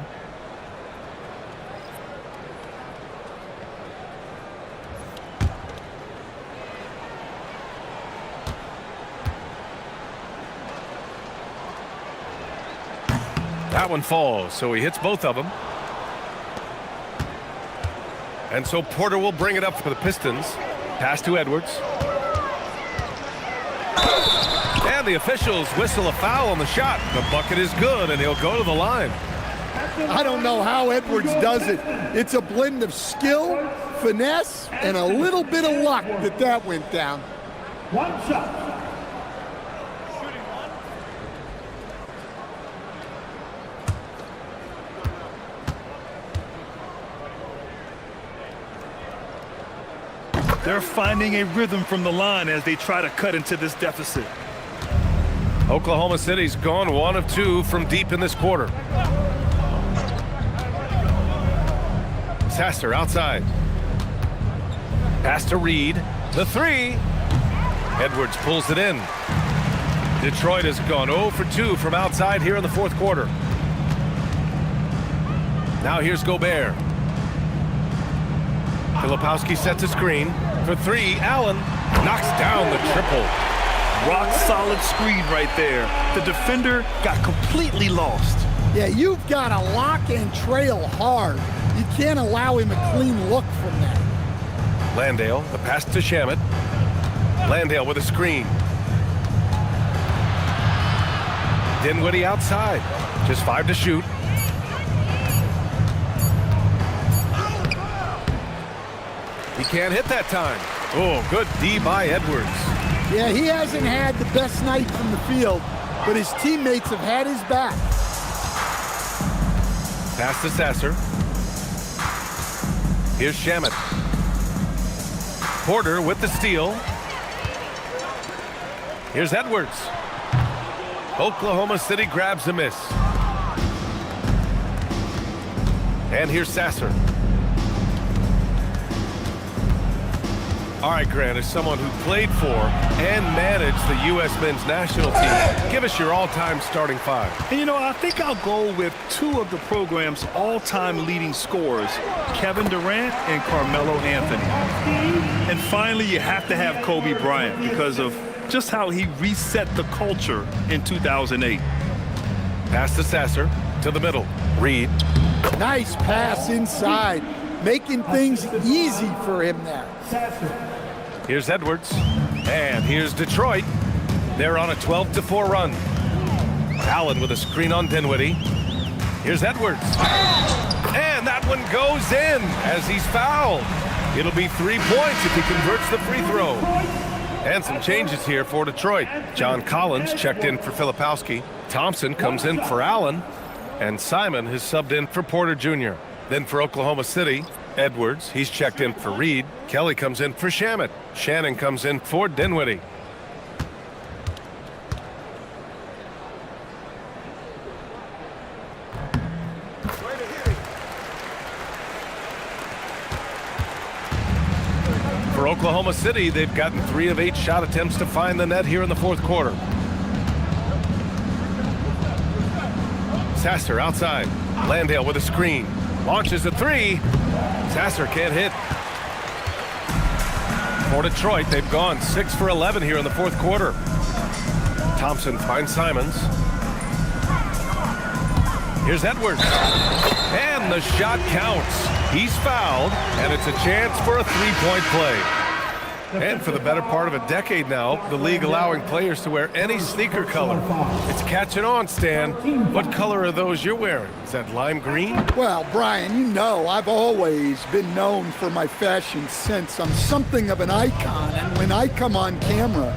That one falls, so he hits both of them. And so Porter will bring it up for the Pistons. Pass to Edwards. And the officials whistle a foul on the shot. The bucket is good, and he'll go to the line. I don't know how Edwards does it. It's a blend of skill, finesse, and a little bit of luck that went down. One shot. They're finding a rhythm from the line as they try to cut into this deficit. Oklahoma City's gone 1 of 2 from deep in this quarter. Sasser outside. Pass to Reed. The 3. Edwards pulls it in. Detroit has gone 0 for 2 from outside here in the fourth quarter. Now here's Gobert. Filipowski sets a screen. For 3, Allen knocks down the triple. Rock solid screen right there. The defender got completely lost. Yeah, you've got to lock and trail hard. You can't allow him a clean look from that. Landale, the pass to Shamet. Landale with a screen. Dinwiddie outside. Just 5 to shoot. He can't hit that time. Oh, good D by Edwards. Yeah, he hasn't had the best night from the field, but his teammates have had his back. Pass to Sasser. Here's Shamet. Porter with the steal. Here's Edwards. Oklahoma City grabs a miss. And here's Sasser. All right, Grant, as someone who played for and managed the U.S. men's national team, give us your all-time starting 5. And, you know, I think I'll go with 2 of the program's all-time leading scorers, Kevin Durant and Carmelo Anthony. And finally, you have to have Kobe Bryant because of just how he reset the culture in 2008. Pass to Sasser, to the middle. Reed. Nice pass inside, making things easy for him there. Here's Edwards. And here's Detroit. They're on a 12-4 run. Allen with a screen on Dinwiddie. Here's Edwards. And that one goes in as he's fouled. It'll be 3 points if he converts the free throw. And some changes here for Detroit. John Collins checked in for Filipowski. Thompson comes in for Allen. And Simon has subbed in for Porter Jr. Then for Oklahoma City, Edwards, he's checked in for Reed. Kelly comes in for Shamet. Shannon comes in for Dinwiddie. For Oklahoma City, they've gotten 3 of 8 shot attempts to find the net here in the fourth quarter. Sasser outside. Landale with a screen. Launches a 3. Sasser can't hit. For Detroit, they've gone 6 for 11 here in the fourth quarter. Thompson finds Simons. Here's Edwards. And the shot counts. He's fouled, and it's a chance for a 3-point play. And for the better part of a decade now, the league allowing players to wear any sneaker color. It's catching on, Stan. What color are those you're wearing? Is that lime green? Well, Brian, you know I've always been known for my fashion sense. I'm something of an icon, and when I come on camera,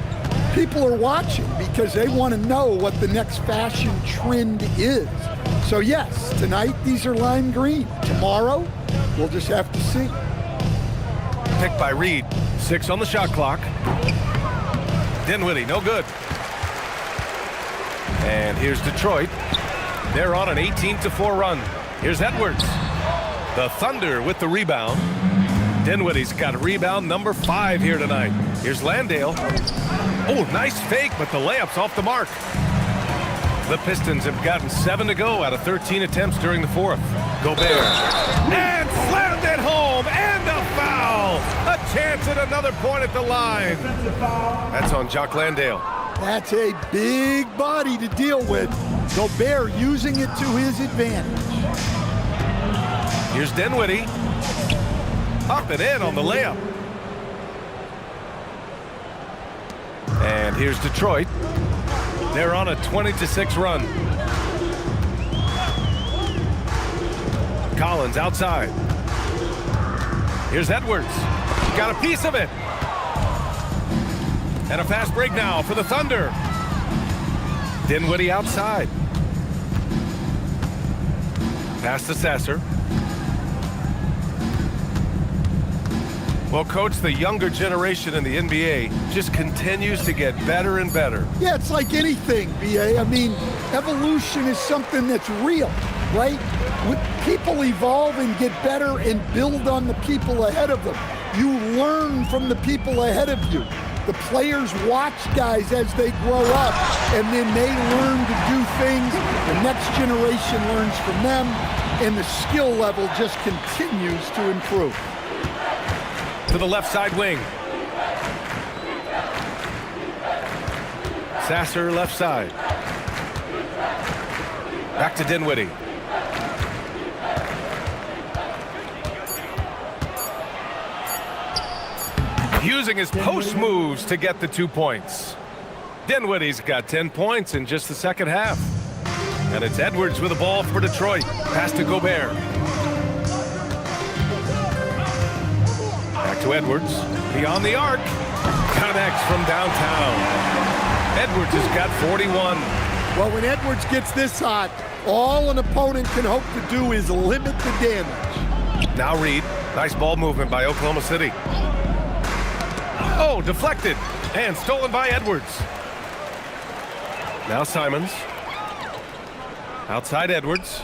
people are watching because they want to know what the next fashion trend is. So yes, tonight these are lime green. Tomorrow, we'll just have to see. Picked by Reed. 6 on the shot clock. Dinwiddie, no good. And here's Detroit. They're on an 18-4 run. Here's Edwards. The Thunder with the rebound. Dinwiddie's got rebound number 5 here tonight. Here's Landale. Oh, nice fake, but the layup's off the mark. The Pistons have gotten 7 to go out of 13 attempts during the fourth. Gobert. And slammed it home, and a foul! A chance at another point at the line. That's on Jock Landale. That's a big body to deal with. Gobert using it to his advantage. Here's Dinwiddie. Up and in on the layup. And here's Detroit. They're on a 20-6 run. Collins outside. Here's Edwards. Got a piece of it. And a fast break now for the Thunder. Dinwiddie outside. Pass to Sasser. Well, Coach, the younger generation in the NBA just continues to get better and better. Yeah, it's like anything, BA. I mean, evolution is something that's real, right? People evolve and get better and build on the people ahead of them. You learn from the people ahead of you. The players watch guys as they grow up, and then they learn to do things. The next generation learns from them, and the skill level just continues to improve. To the left side wing. Sasser left side. Back to Dinwiddie. Using his post moves to get the 2 points. Dinwiddie's got 10 points in just the second half. And it's Edwards with the ball for Detroit. Pass to Gobert. Back to Edwards. Beyond the arc. Connects from downtown. Edwards has got 41. Well, when Edwards gets this hot, all an opponent can hope to do is limit the damage. Now Reed. Nice ball movement by Oklahoma City. Oh, deflected and stolen by Edwards. Now Simons. Outside Edwards.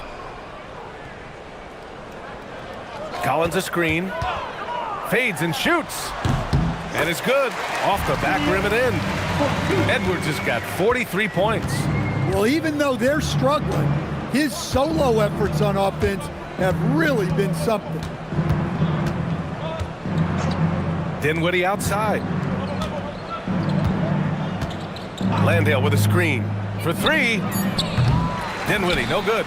Collins a screen. Fades and shoots. And it's good. Off the back rim and in. Edwards has got 43 points. Well, even though they're struggling, his solo efforts on offense have really been something. Dinwiddie outside. Landale with a screen. For three. Dinwiddie, no good.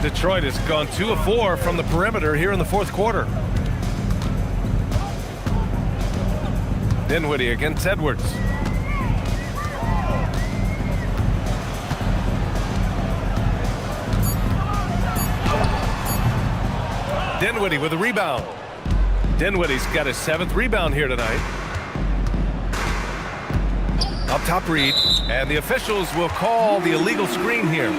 Detroit has gone 2 of 4 from the perimeter here in the fourth quarter. Dinwiddie against Edwards. Dinwiddie with a rebound. Dinwiddie's got his 7th rebound here tonight. Up top Reed, and the officials will call the illegal screen here.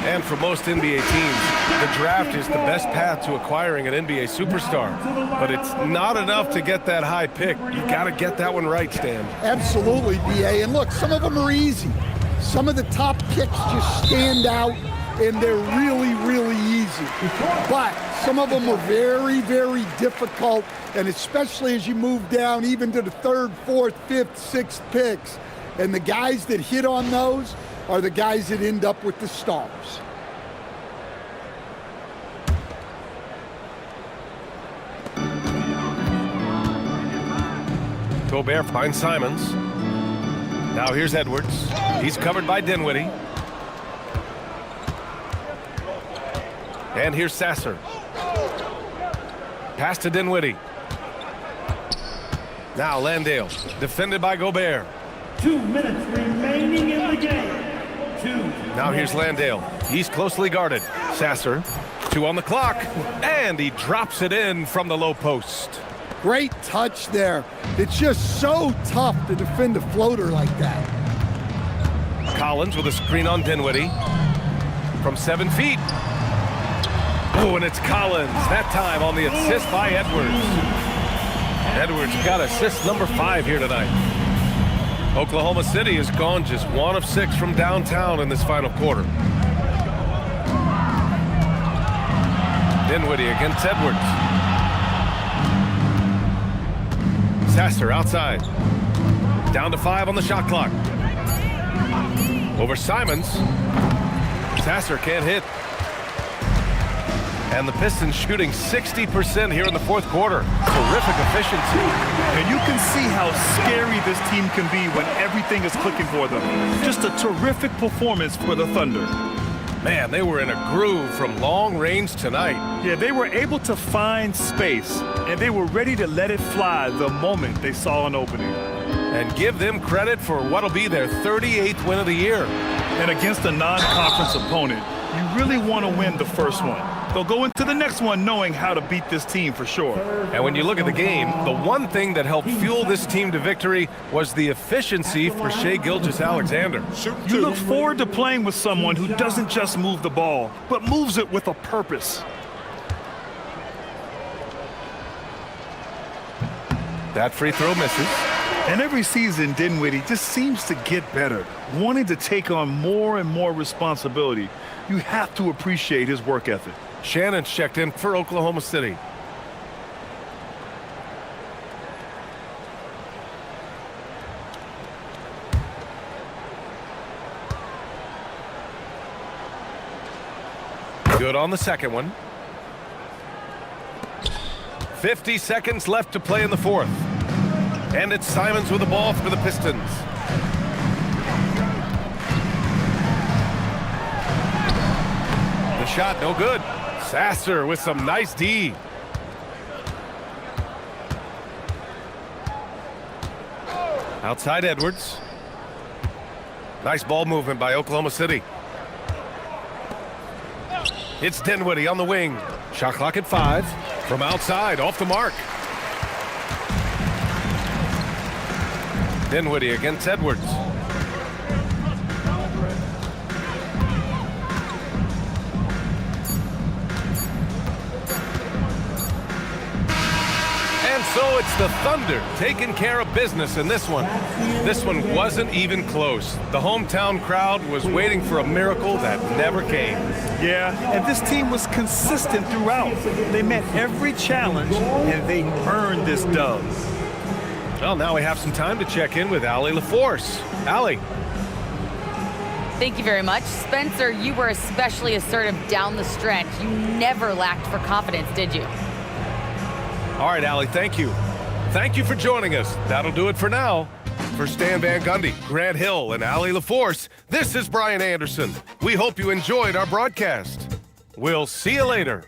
And for most NBA teams, the draft is the best path to acquiring an NBA superstar. But it's not enough to get that high pick. You got to get that one right, Stan. Absolutely, BA. And look, some of them are easy. Some of the top picks just stand out, and they're really, really easy. But some of them are very, very difficult, and especially as you move down even to the 3rd, 4th, 5th, 6th picks. And the guys that hit on those are the guys that end up with the stars. Gobert finds Simons. Now here's Edwards. He's covered by Dinwiddie. And here's Sasser. Pass to Dinwiddie. Now Landale, defended by Gobert. 2 minutes remaining in the game. Now here's Landale. He's closely guarded. Sasser, 2 on the clock, and he drops it in from the low post. Great touch there. It's just so tough to defend a floater like that. Collins with a screen on Dinwiddie from 7 feet. Oh, and it's Collins, that time on the assist by Edwards. Edwards got assist number 5 here tonight. Oklahoma City has gone just 1 of 6 from downtown in this final quarter. Dinwiddie against Edwards. Sasser outside. Down to 5 on the shot clock. Over Simons. Sasser can't hit. And the Pistons shooting 60% here in the fourth quarter. Terrific efficiency. And you can see how scary this team can be when everything is clicking for them. Just a terrific performance for the Thunder. Man, they were in a groove from long range tonight. Yeah, they were able to find space, and they were ready to let it fly the moment they saw an opening. And give them credit for what'll be their 38th win of the year. And against a non-conference opponent, you really want to win the first one. They'll go into the next one knowing how to beat this team for sure. And when you look at the game, the one thing that helped fuel this team to victory was the efficiency for Shai Gilgeous-Alexander. You look forward to playing with someone who doesn't just move the ball, but moves it with a purpose. That free throw misses. And every season, Dinwiddie just seems to get better, wanting to take on more and more responsibility. You have to appreciate his work ethic. Shannon's checked in for Oklahoma City. Good on the second one. 50 seconds left to play in the fourth. And it's Simons with the ball for the Pistons. The shot no good. Sasser with some nice D. Outside Edwards. Nice ball movement by Oklahoma City. It's Dinwiddie on the wing. Shot clock at 5. From outside, off the mark. Dinwiddie against Edwards. And so it's the Thunder taking care of business in this one. This one wasn't even close. The hometown crowd was waiting for a miracle that never came. Yeah, and this team was consistent throughout. They met every challenge, and they earned this dub. Well, now we have some time to check in with Allie LaForce. Allie. Thank you very much. Spencer, you were especially assertive down the stretch. You never lacked for confidence, did you? All right, Allie, thank you. Thank you for joining us. That'll do it for now. For Stan Van Gundy, Grant Hill, and Allie LaForce, this is Brian Anderson. We hope you enjoyed our broadcast. We'll see you later.